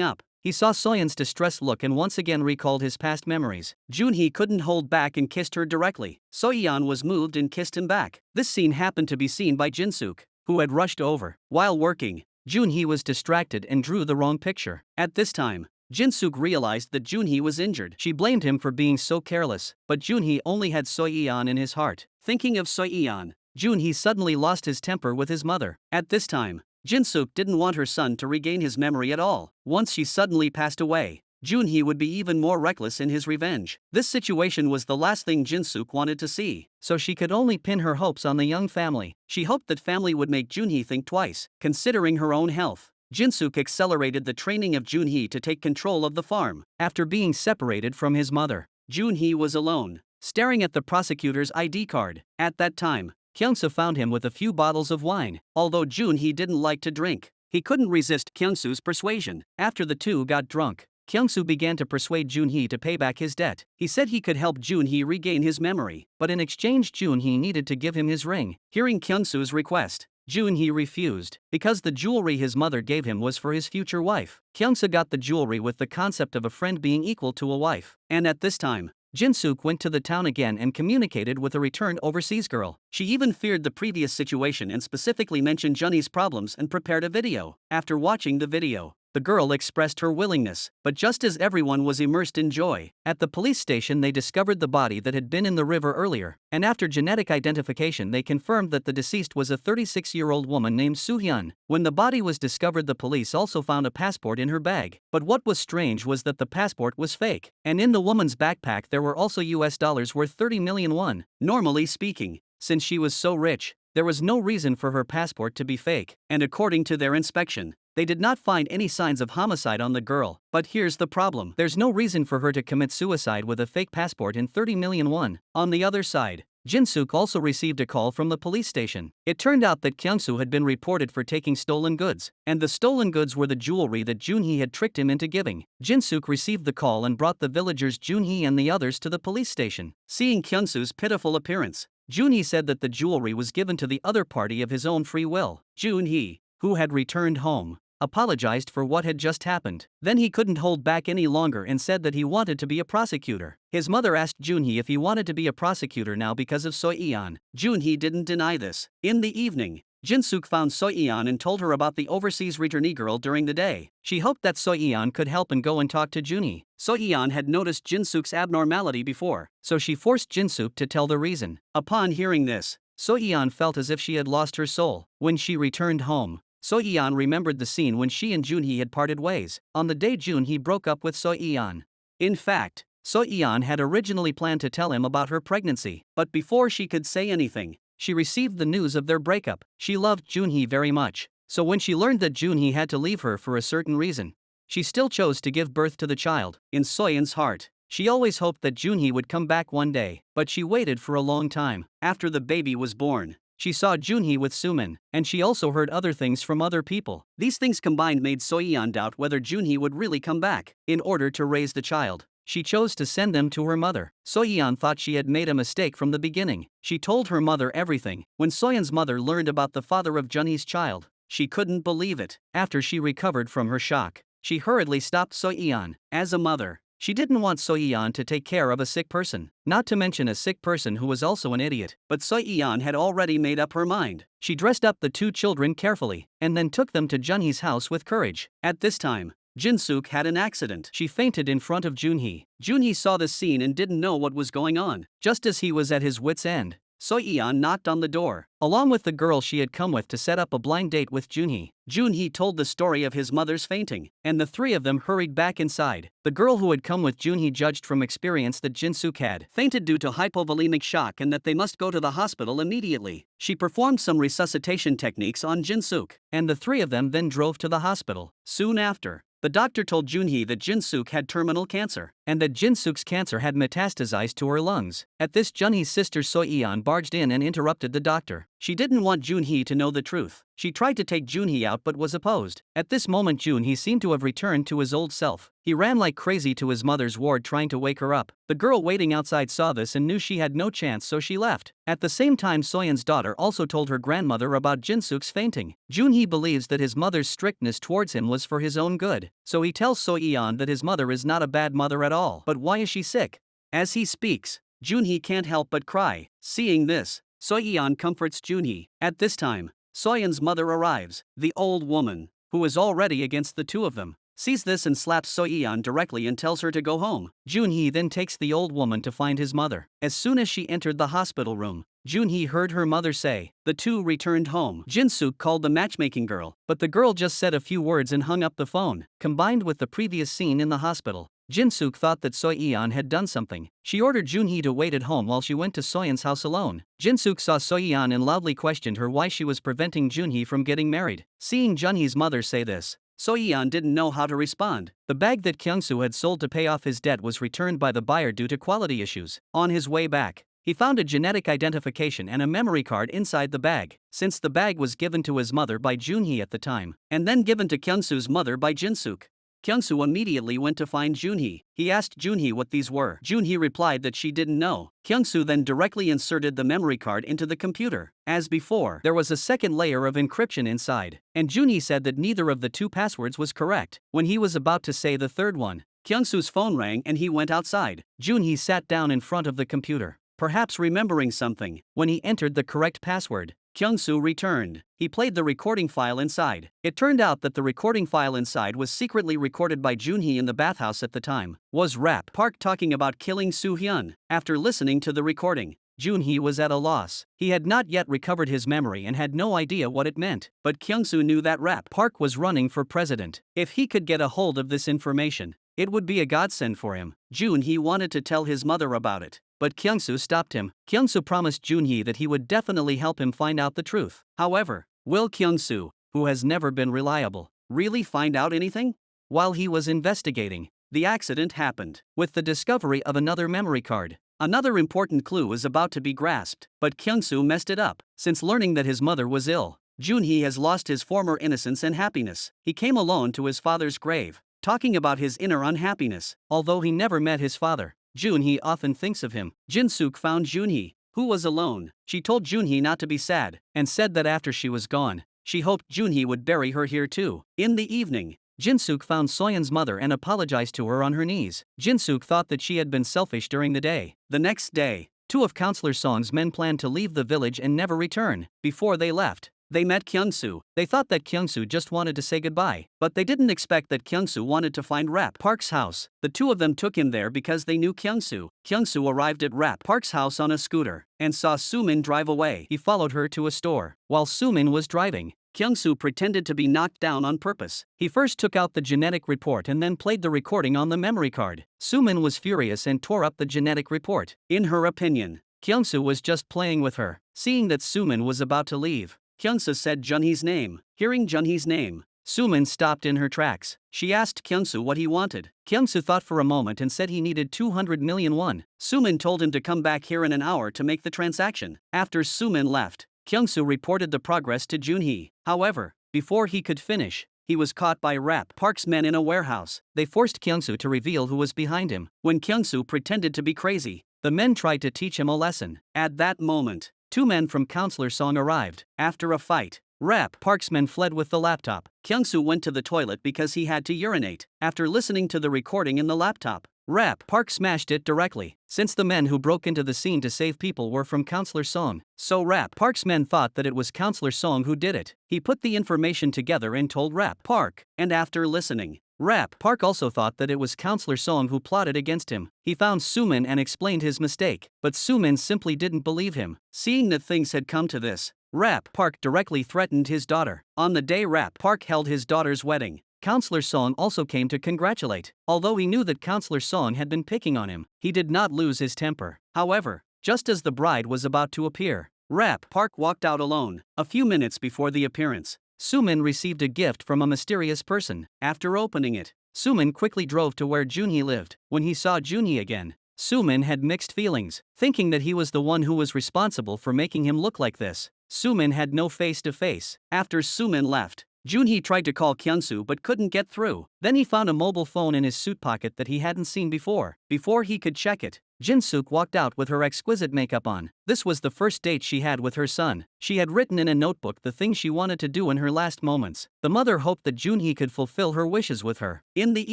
Speaker 1: up, he saw Soyeon's distressed look and once again recalled his past memories. Junhee couldn't hold back and kissed her directly. Soyeon was moved and kissed him back. This scene happened to be seen by Jin-suk, who had rushed over. While working, Junhee was distracted and drew the wrong picture. At this time, Jin-suk realized that Junhee was injured. She blamed him for being so careless, but Junhee only had Soyeon in his heart. Thinking of Soyeon, Junhee suddenly lost his temper with his mother. At this time, Jin-suk didn't want her son to regain his memory at all. Once she suddenly passed away, Junhee would be even more reckless in his revenge. This situation was the last thing Jin-suk wanted to see, so she could only pin her hopes on the young family. She hoped that family would make Junhee think twice, considering her own health. Jin-suk accelerated the training of Junhee to take control of the farm. After being separated from his mother, Junhee was alone, staring at the prosecutor's ID card. At that time, Kyungsu found him with a few bottles of wine. Although Junhee didn't like to drink, he couldn't resist Kyungsu's persuasion. After the two got drunk, Kyungsu began to persuade Junhee to pay back his debt. He said he could help Junhee regain his memory, but in exchange Junhee needed to give him his ring. Hearing Kyungsu's request, Junhee refused, because the jewelry his mother gave him was for his future wife. Kyungsu got the jewelry with the concept of a friend being equal to a wife. And at this time, Jin-suk went to the town again and communicated with a returned overseas girl. She even feared the previous situation and specifically mentioned Junhee's problems and prepared a video. After watching the video, the girl expressed her willingness, but just as everyone was immersed in joy, at the police station they discovered the body that had been in the river earlier, and after genetic identification they confirmed that the deceased was a 36-year-old woman named Soo-hyun. When the body was discovered, the police also found a passport in her bag, but what was strange was that the passport was fake, and in the woman's backpack there were also US dollars worth 30 million won. Normally speaking, since she was so rich, there was no reason for her passport to be fake, and according to their inspection, they did not find any signs of homicide on the girl. But here's the problem. There's no reason for her to commit suicide with a fake passport and 30 million won. On the other side, Jin-suk also received a call from the police station. It turned out that Kyung-soo had been reported for taking stolen goods, and the stolen goods were the jewelry that Joon-hee had tricked him into giving. Jin-suk received the call and brought the villagers Joon-hee and the others to the police station. Seeing Kyung-soo's pitiful appearance, Joon-hee said that the jewelry was given to the other party of his own free will. Joon-hee, who had returned home, apologized for what had just happened. Then he couldn't hold back any longer and said that he wanted to be a prosecutor. His mother asked Joon-hee if he wanted to be a prosecutor now because of Seo-yeon. Joon-hee didn't deny this. In the evening, Jin-suk found Seo-yeon and told her about the overseas returnee girl during the day. She hoped that Seo-yeon could help and go and talk to Joon-hee. Seo-yeon had noticed Jin-suk's abnormality before, so she forced Jin-suk to tell the reason. Upon hearing this, Seo-yeon felt as if she had lost her soul. When she returned home, Seo-yeon remembered the scene when she and Joon-hee had parted ways, on the day Joon-hee broke up with Seo-yeon. In fact, Seo-yeon had originally planned to tell him about her pregnancy, but before she could say anything, she received the news of their breakup. She loved Joon-hee very much, so when she learned that Joon-hee had to leave her for a certain reason, she still chose to give birth to the child. In Soyeon's heart, she always hoped that Joon-hee would come back one day, but she waited for a long time. After the baby was born, she saw Joon-hee with Sumin, and she also heard other things from other people. These things combined made Seo-yeon doubt whether Joon-hee would really come back. In order to raise the child, she chose to send them to her mother. Seo-yeon thought she had made a mistake from the beginning. She told her mother everything. When Soyeon's mother learned about the father of Joon-hee's child, she couldn't believe it. After she recovered from her shock, she hurriedly stopped Seo-yeon. As a mother, she didn't want Seo-yeon to take care of a sick person, not to mention a sick person who was also an idiot. But Seo-yeon had already made up her mind. She dressed up the two children carefully, and then took them to Joon-hee's house with courage. At this time, Jin-suk had an accident. She fainted in front of Joon-hee. Joon-hee saw the scene and didn't know what was going on. Just as he was at his wit's end, Seo-yeon knocked on the door, along with the girl she had come with to set up a blind date with Joon-hee. Joon-hee told the story of his mother's fainting, and the three of them hurried back inside. The girl who had come with Joon-hee judged from experience that Jin-suk had fainted due to hypovolemic shock and that they must go to the hospital immediately. She performed some resuscitation techniques on Jin-suk, and the three of them then drove to the hospital. Soon after, the doctor told Joon-hee that Jin-suk had terminal cancer, and that Jin-suk's cancer had metastasized to her lungs. At this, Joon-hee's sister Seo-yeon barged in and interrupted the doctor. She didn't want Joon-hee to know the truth. She tried to take Joon-hee out but was opposed. At this moment Joon-hee seemed to have returned to his old self. He ran like crazy to his mother's ward trying to wake her up. The girl waiting outside saw this and knew she had no chance, so she left. At the same time, Soyeon's daughter also told her grandmother about Jin-suk's fainting. Joon-hee believes that his mother's strictness towards him was for his own good, so he tells Seo-yeon that his mother is not a bad mother at all. But why is she sick? As he speaks, Joon-hee can't help but cry. Seeing this, Seo-yeon comforts Joon-hee. At this time, Soyeon's mother arrives. The old woman, who is already against the two of them, sees this and slaps Seo-yeon directly and tells her to go home. Joon-hee then takes the old woman to find his mother. As soon as she entered the hospital room, Joon-hee heard her mother say, the two returned home. Jin-suk called the matchmaking girl, but the girl just said a few words and hung up the phone. Combined with the previous scene in the hospital, Jin-suk thought that Seo-yeon had done something. She ordered Joon-hee to wait at home while she went to Soyeon's house alone. Jin-suk saw Seo-yeon and loudly questioned her why she was preventing Joon-hee from getting married. Seeing Joon-hee's mother say this, Seo-yeon didn't know how to respond. The bag that Kyung-soo had sold to pay off his debt was returned by the buyer due to quality issues. On his way back, he found a genetic identification and a memory card inside the bag. Since the bag was given to his mother by Joon-hee at the time, and then given to Kyung-soo's mother by Jin-suk, Kyung-soo immediately went to find Joon-hee. He asked Joon-hee what these were. Joon-hee replied that she didn't know. Kyung-soo then directly inserted the memory card into the computer. As before, there was a second layer of encryption inside, and Joon-hee said that neither of the two passwords was correct. When he was about to say the third one, Kyung-soo's phone rang and he went outside. Joon-hee sat down in front of the computer, perhaps remembering something. When he entered the correct password, Kyung-soo returned. He played the recording file inside. It turned out that the recording file inside was secretly recorded by Joon-hee in the bathhouse at the time. Was Rap Park talking about killing Soo-hyun? After listening to the recording, Joon-hee was at a loss. He had not yet recovered his memory and had no idea what it meant. But Kyung-soo knew that Rap Park was running for president. If he could get a hold of this information, it would be a godsend for him. Joon-hee wanted to tell his mother about it, but Kyung-soo stopped him. Kyung-soo promised Joon-hee that he would definitely help him find out the truth. However, will Kyung-soo, who has never been reliable, really find out anything? While he was investigating, the accident happened. With the discovery of another memory card, Another important clue is about to be grasped, but Kyung-soo messed it up. Since learning that his mother was ill, Junhee has lost his former innocence and happiness. He came alone to his father's grave, talking about his inner unhappiness. Although he never met his father, Junhee often thinks of him. Jin-suk found Junhee, who was alone. She told Junhee not to be sad, and said that after she was gone, she hoped Junhee would bury her here too. In the evening, Jin-suk found Soyeon's mother and apologized to her on her knees. Jin-suk thought that she had been selfish during the day. The next day, two of Counselor Song's men planned to leave the village and never return. Before they left, they met Kyung-soo. They thought that Kyung-soo just wanted to say goodbye, but they didn't expect that Kyung-soo wanted to find Rap Park's house. The two of them took him there because they knew Kyung-soo. Kyung-soo arrived at Rap Park's house on a scooter and saw Soo-min drive away. He followed her to a store. While Soo-min was driving, Kyung-soo pretended to be knocked down on purpose. He first took out the genetic report and then played the recording on the memory card. Soo-min was furious and tore up the genetic report. In her opinion, Kyung-soo was just playing with her. Seeing that Soo-min was about to leave, Kyung-soo said Junhee's name. Hearing Junhee's name, Soo-min stopped in her tracks. She asked Kyung-soo what he wanted. Kyung-soo thought for a moment and said he needed 200 million won. Soo-min told him to come back here in an hour to make the transaction. After Soo-min left, Kyung-soo reported the progress to Junhee. However, before he could finish, he was caught by Rap Park's men in a warehouse. They forced Kyung-soo to reveal who was behind him. When Kyung-soo pretended to be crazy, the men tried to teach him a lesson. At that moment, two men from Counselor Song arrived. After a fight, Rap Park's men fled with the laptop. Kyung-soo went to the toilet because he had to urinate. After listening to the recording in the laptop, Rap Park smashed it directly. Since the men who broke into the scene to save people were from Counselor Song, so Rap Park's men thought that it was Counselor Song who did it. He put the information together and told Rap Park, and after listening, Rap Park also thought that it was Counselor Song who plotted against him. He found Soo-min and explained his mistake, but Soo-min simply didn't believe him. Seeing that things had come to this, Rap Park directly threatened his daughter. On the day Rap Park held his daughter's wedding, Counselor Song also came to congratulate. Although he knew that Counselor Song had been picking on him, he did not lose his temper. However, just as the bride was about to appear, Rap Park walked out alone. A few minutes before the appearance, Soo-min received a gift from a mysterious person. After opening it, Soo-min quickly drove to where Junhee lived. When he saw Junhee again, Soo-min had mixed feelings, thinking that he was the one who was responsible for making him look like this. Soo-min had no face-to-face. After Soo-min left, Junhee tried to call Kyung-soo but couldn't get through. Then he found a mobile phone in his suit pocket that he hadn't seen before. Before he could check it, Jin-suk walked out with her exquisite makeup on. This was the first date she had with her son. She had written in a notebook the things she wanted to do in her last moments. The mother hoped that Junhee could fulfill her wishes with her. In the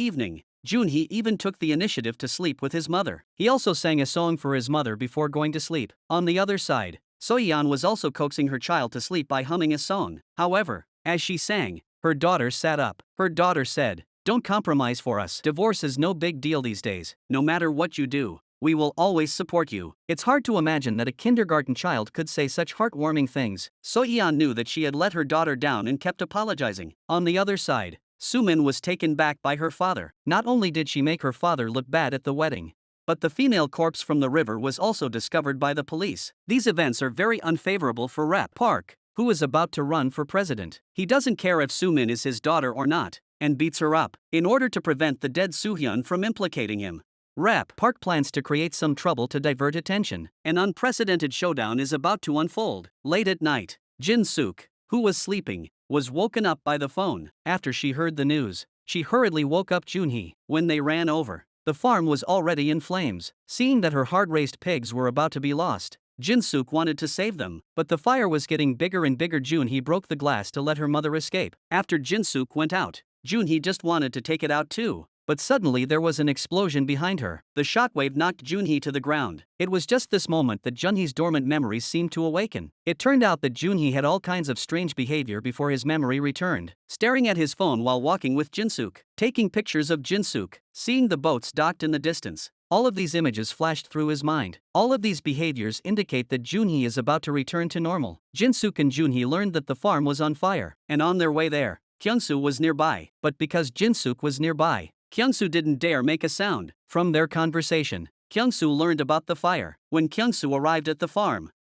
Speaker 1: evening, Junhee even took the initiative to sleep with his mother. He also sang a song for his mother before going to sleep. On the other side, Soyeon was also coaxing her child to sleep by humming a song. However, as she sang, her daughter sat up. Her daughter said, "Don't compromise for us. Divorce is no big deal these days. No matter what you do, we will always support you." It's hard to imagine that a kindergarten child could say such heartwarming things. Soyeon knew that she had let her daughter down and kept apologizing. On the other side, Soo-min was taken back by her father. Not only did she make her father look bad at the wedding, but the female corpse from the river was also discovered by the police. These events are very unfavorable for Rap Park, who is about to run for president. He doesn't care if Soo-min is his daughter or not, and beats her up, in order to prevent the dead Soo-hyun from implicating him. Rap Park plans to create some trouble to divert attention. An unprecedented showdown is about to unfold. Late at night, Jin-suk, who was sleeping, was woken up by the phone. After she heard the news, she hurriedly woke up Junhee. When they ran over, the farm was already in flames. Seeing that her hard-raised pigs were about to be lost, Jin-suk wanted to save them, but the fire was getting bigger and bigger. Junhee broke the glass to let her mother escape. After Jin-suk went out, Junhee just wanted to take it out too. But suddenly there was an explosion behind her. The shockwave knocked Junhee to the ground. It was just this moment that Junhee's dormant memories seemed to awaken. It turned out that Junhee had all kinds of strange behavior before his memory returned. Staring at his phone while walking with Jin-suk, taking pictures of Jin-suk, seeing the boats docked in the distance. All of these images flashed through his mind. All of these behaviors indicate that Junhee is about to return to normal. Jin-suk and Junhee learned that the farm was on fire, and on their way there, Kyung-soo was nearby. But because Jin-suk was nearby, Kyung-soo didn't dare make a sound. From their conversation, Kyung-soo learned about the fire. When Kyung-soo arrived at the farm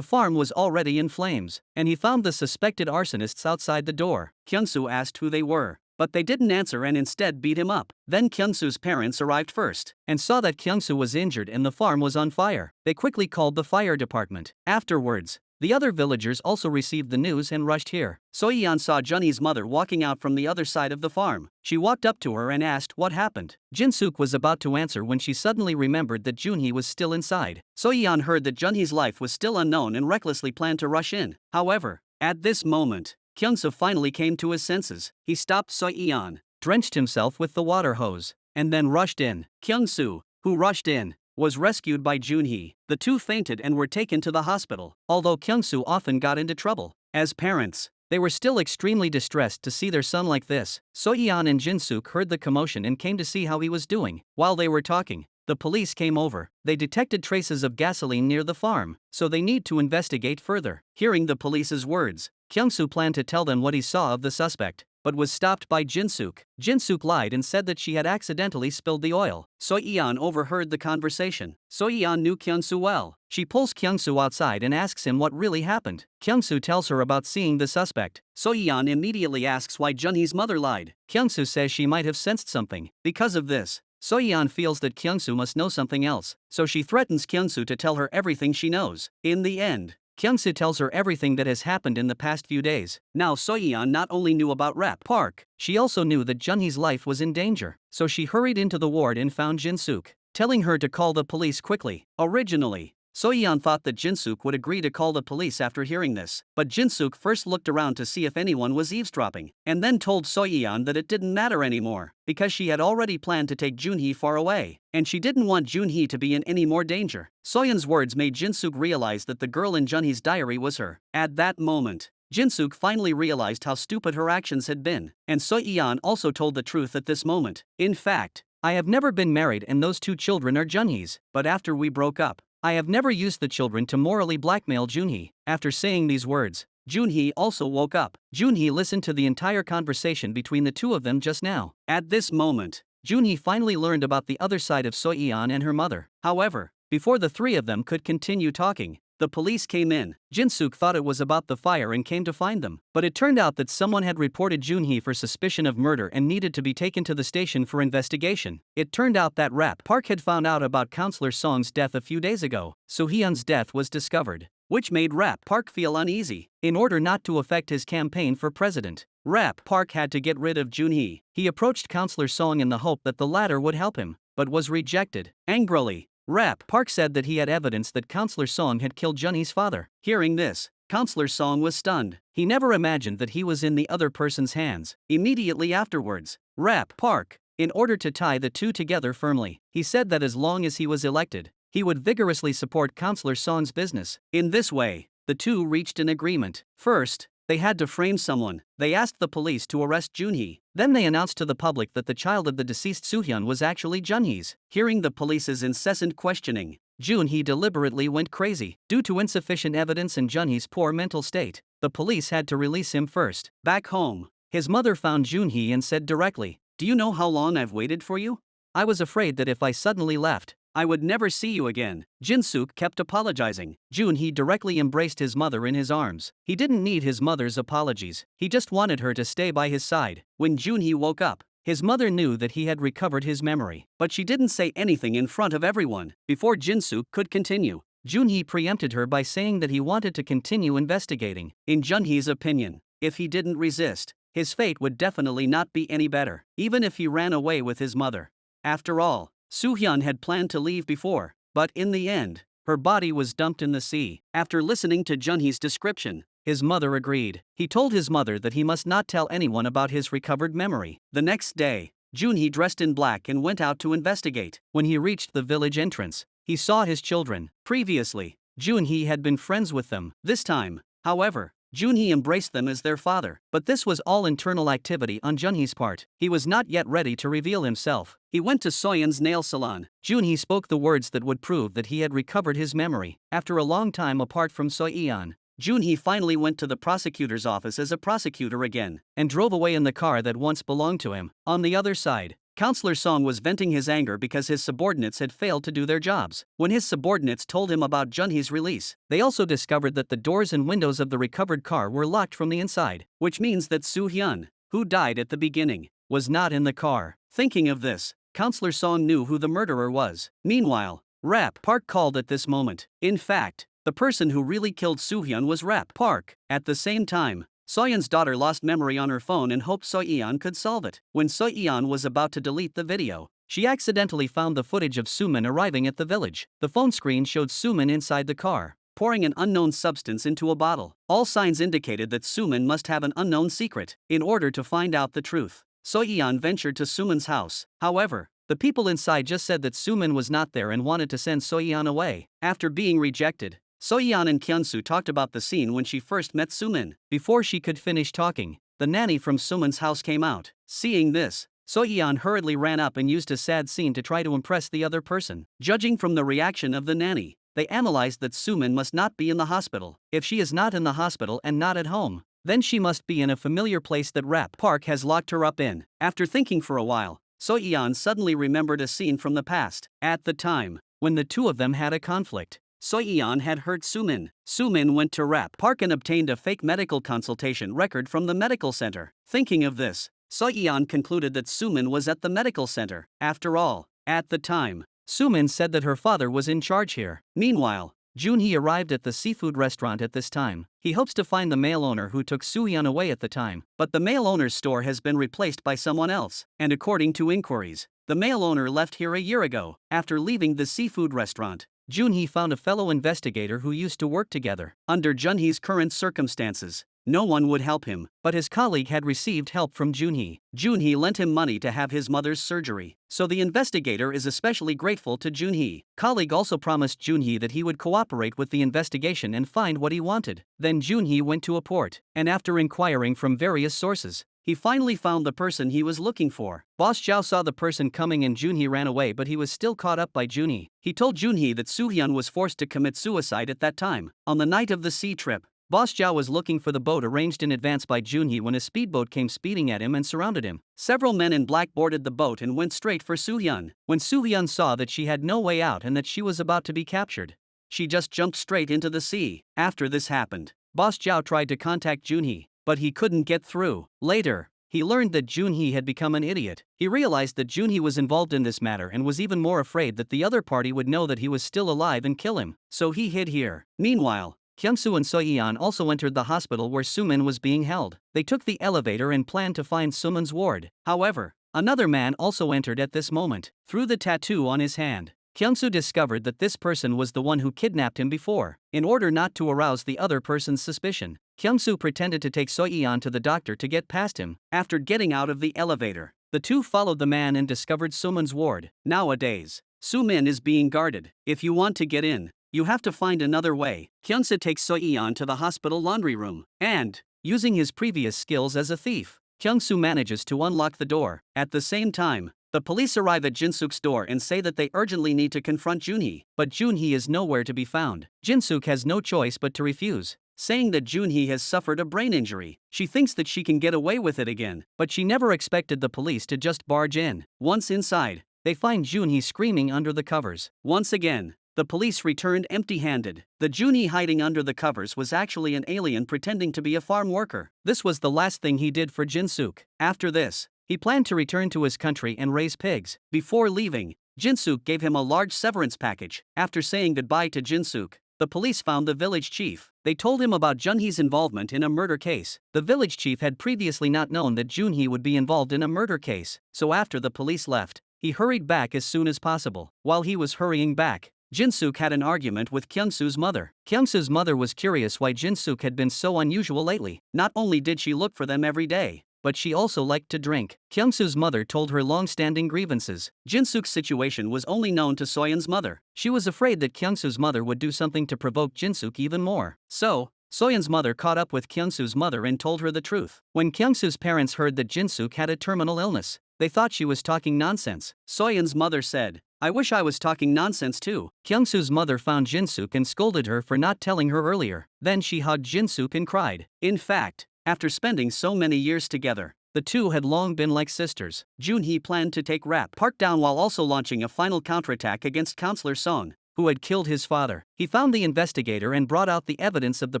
Speaker 1: was already in flames, and he found the suspected arsonists outside the door. Kyung-soo asked who they were. but they didn't answer and instead beat him up. Then Kyung-soo's parents arrived first and saw that Kyung-soo was injured and the farm was on fire. They quickly called the fire department. Afterwards, the other villagers also received the news and rushed here. So-yeon saw Junhee's mother walking out from the other side of the farm. She walked up to her and asked what happened. Jin-suk was about to answer when she suddenly remembered that Junhee was still inside. So-yeon heard that Junhee's life was still unknown and recklessly planned to rush in. However, at this moment, Kyung-soo finally came to his senses. He stopped So-yeon, drenched himself with the water hose, and then rushed in. Kyung-soo, who rushed in, was rescued by Junhee. The two fainted and were taken to the hospital. Although Kyung-soo often got into trouble, as parents, they were still extremely distressed to see their son like this. So-yeon and Jin-suk heard the commotion and came to see how he was doing. While they were talking, the police came over. They detected traces of gasoline near the farm, so they need to investigate further. Hearing the police's words, Kyung-soo planned to tell them what he saw of the suspect, but was stopped by Jin-suk. Jin-suk lied and said that she had accidentally spilled the oil. So-yeon overheard the conversation. So-yeon knew Kyung-soo well. She pulls Kyung-soo outside and asks him what really happened. Kyung-soo tells her about seeing the suspect. So-yeon immediately asks why Junhee's mother lied. Kyung-soo says she might have sensed something. Because of this, So-yeon feels that Kyung-soo must know something else, so she threatens Kyung-soo to tell her everything she knows. In the end, Kyung-soo tells her everything that has happened in the past few days. Now So-yeon not only knew about Rap Park, she also knew that Junhee's life was in danger, so she hurried into the ward and found Jin-suk, telling her to call the police quickly. Originally, So-yeon thought that Jin-suk would agree to call the police after hearing this, but Jin-suk first looked around to see if anyone was eavesdropping, and then told So-yeon that it didn't matter anymore, because she had already planned to take Junhee far away, and she didn't want Junhee to be in any more danger. So-yeon's words made Jin-suk realize that the girl in Junhee's diary was her. At that moment, Jin-suk finally realized how stupid her actions had been, and So-yeon also told the truth at this moment. In fact, I have never been married and those two children are Junhee's, but after we broke up, I have never used the children to morally blackmail Junhee. After saying these words, Junhee also woke up. Junhee listened to the entire conversation between the two of them just now. At this moment, Junhee finally learned about the other side of So-yeon and her mother. However, before the three of them could continue talking, the police came in. Jin-suk thought it was about the fire and came to find them, but it turned out that someone had reported Junhee for suspicion of murder and needed to be taken to the station for investigation. It turned out that Rap Park had found out about Counselor Song's death a few days ago, so Hyun's death was discovered, which made Rap Park feel uneasy. In order not to affect his campaign for president, Rap Park had to get rid of Junhee. He approached Counselor Song in the hope that the latter would help him, but was rejected. Angrily, Rap Park said that he had evidence that Counselor Song had killed Junhee's father. Hearing this, Counselor Song was stunned. He never imagined that he was in the other person's hands. Immediately afterwards, Rap Park, in order to tie the two together firmly, he said that as long as he was elected, he would vigorously support Counselor Song's business. In this way, the two reached an agreement. First, they had to frame someone. They asked the police to arrest Junhee. Then they announced to the public that the child of the deceased Soohyun was actually Junhee's. Hearing the police's incessant questioning, Junhee deliberately went crazy. Due to insufficient evidence and Junhee's poor mental state, the police had to release him first. Back home, his mother found Junhee and said directly, "Do you know how long I've waited for you? I was afraid that if I suddenly left, I would never see you again." Jin-suk kept apologizing. Junhee directly embraced his mother in his arms. He didn't need his mother's apologies, he just wanted her to stay by his side. When Junhee woke up, his mother knew that he had recovered his memory, but she didn't say anything in front of everyone. Before Jin-suk could continue, Junhee preempted her by saying that he wanted to continue investigating. In Junhee's opinion, if he didn't resist, his fate would definitely not be any better, even if he ran away with his mother. After all, Soohyun had planned to leave before, but in the end, her body was dumped in the sea. After listening to Junhee's description, his mother agreed. He told his mother that he must not tell anyone about his recovered memory. The next day, Junhee dressed in black and went out to investigate. When he reached the village entrance, he saw his children. Previously, Junhee had been friends with them. This time, however, Junhee embraced them as their father, but this was all internal activity on Junhee's part. He was not yet ready to reveal himself. He went to Soyeon's nail salon. Junhee spoke the words that would prove that he had recovered his memory. After a long time apart from Soyeon, Junhee finally went to the prosecutor's office as a prosecutor again, and drove away in the car that once belonged to him. On the other side, Counselor Song was venting his anger because his subordinates had failed to do their jobs. When his subordinates told him about Junhee's release, they also discovered that the doors and windows of the recovered car were locked from the inside, which means that Soo-hyun, who died at the beginning, was not in the car. Thinking of this, Counselor Song knew who the murderer was. Meanwhile, Rap Park called at this moment. In fact, the person who really killed Soo-hyun was Rap Park. At the same time, Soyeon's daughter lost memory on her phone and hoped Soyeon could solve it. When Soyeon was about to delete the video, she accidentally found the footage of Sumin arriving at the village. The phone screen showed Sumin inside the car, pouring an unknown substance into a bottle. All signs indicated that Sumin must have an unknown secret. In order to find out the truth, Soyeon ventured to Sumin's house. However, the people inside just said that Sumin was not there and wanted to send Soyeon away. After being rejected, Soyeon and Kyunsu talked about the scene when she first met Sumin. Before she could finish talking, the nanny from Sumin's house came out. Seeing this, Soyeon hurriedly ran up and used a sad scene to try to impress the other person. Judging from the reaction of the nanny, they analyzed that Sumin must not be in the hospital. If she is not in the hospital and not at home, then she must be in a familiar place that Rap Park has locked her up in. After thinking for a while, Soyeon suddenly remembered a scene from the past. At the time, when the two of them had a conflict, Soyeon had hurt Sumin. Sumin went to Rap Park and obtained a fake medical consultation record from the medical center. Thinking of this, Soyeon concluded that Sumin was at the medical center. After all, at the time, Sumin said that her father was in charge here. Meanwhile, Junhee arrived at the seafood restaurant at this time. He hopes to find the male owner who took Soo-hyun away at the time, but the male owner's store has been replaced by someone else, and according to inquiries, the male owner left here a year ago. After leaving the seafood restaurant, Junhee found a fellow investigator who used to work together. Under Junhee's current circumstances, no one would help him, but his colleague had received help from Junhee. Junhee lent him money to have his mother's surgery, so the investigator is especially grateful to Junhee. Colleague also promised Junhee that he would cooperate with the investigation and find what he wanted. Then Junhee went to a port, and after inquiring from various sources, he finally found the person he was looking for. Boss Zhao saw the person coming and Junhee ran away, but he was still caught up by Junhee. He told Junhee that Soo-hyun was forced to commit suicide at that time. On the night of the sea trip, Boss Zhao was looking for the boat arranged in advance by Junhee when a speedboat came speeding at him and surrounded him. Several men in black boarded the boat and went straight for Soo-hyun. When Soo-hyun saw that she had no way out and that she was about to be captured, she just jumped straight into the sea. After this happened, Boss Zhao tried to contact Junhee, but he couldn't get through. Later, he learned that Junhee had become an idiot. He realized that Junhee was involved in this matter and was even more afraid that the other party would know that he was still alive and kill him, so he hid here. Meanwhile, Kyungsu and Soyeon also entered the hospital where Sumin was being held. They took the elevator and planned to find Sumin's ward. However, another man also entered at this moment. Through the tattoo on his hand, Kyungsu discovered that this person was the one who kidnapped him before. In order not to arouse the other person's suspicion, Kyungsu pretended to take Soyeon to the doctor to get past him. After getting out of the elevator, the two followed the man and discovered Sumin's ward. Nowadays, Sumin is being guarded. If you want to get in, you have to find another way. Kyungsu takes Soyeon to the hospital laundry room, and, using his previous skills as a thief, Kyungsu manages to unlock the door. At the same time, the police arrive at Jinsuk's door and say that they urgently need to confront Junhee, but Junhee is nowhere to be found. Jinsuk has no choice but to refuse, saying that Junhee has suffered a brain injury. She thinks that she can get away with it again, but she never expected the police to just barge in. Once inside, they find Junhee screaming under the covers. Once again, the police returned empty-handed. The Junhee hiding under the covers was actually an alien pretending to be a farm worker. This was the last thing he did for Jinsuk. After this, he planned to return to his country and raise pigs. Before leaving, Jinsuk gave him a large severance package. After saying goodbye to Jinsuk, the police found the village chief. They told him about Junhee's involvement in a murder case. The village chief had previously not known that Junhee would be involved in a murder case, so after the police left, he hurried back as soon as possible. While he was hurrying back, Jinsuk had an argument with Kyungsu's mother. Kyungsu's mother was curious why Jinsuk had been so unusual lately. Not only did she look for them every day, but she also liked to drink. Kyungsu's mother told her long-standing grievances. Jinsuk's situation was only known to Soyeon's mother. She was afraid that Kyungsu's mother would do something to provoke Jinsuk even more. So, Soyeon's mother caught up with Kyungsu's mother and told her the truth. When Kyungsu's parents heard that Jinsuk had a terminal illness, they thought she was talking nonsense. Soyeon's mother said, "I wish I was talking nonsense too." Kyungsu's mother found Jinsuk and scolded her for not telling her earlier. Then she hugged Jinsuk and cried. In fact, after spending so many years together, the two had long been like sisters. Junhee planned to take Rap Park down while also launching a final counterattack against Counselor Song, who had killed his father. He found the investigator and brought out the evidence of the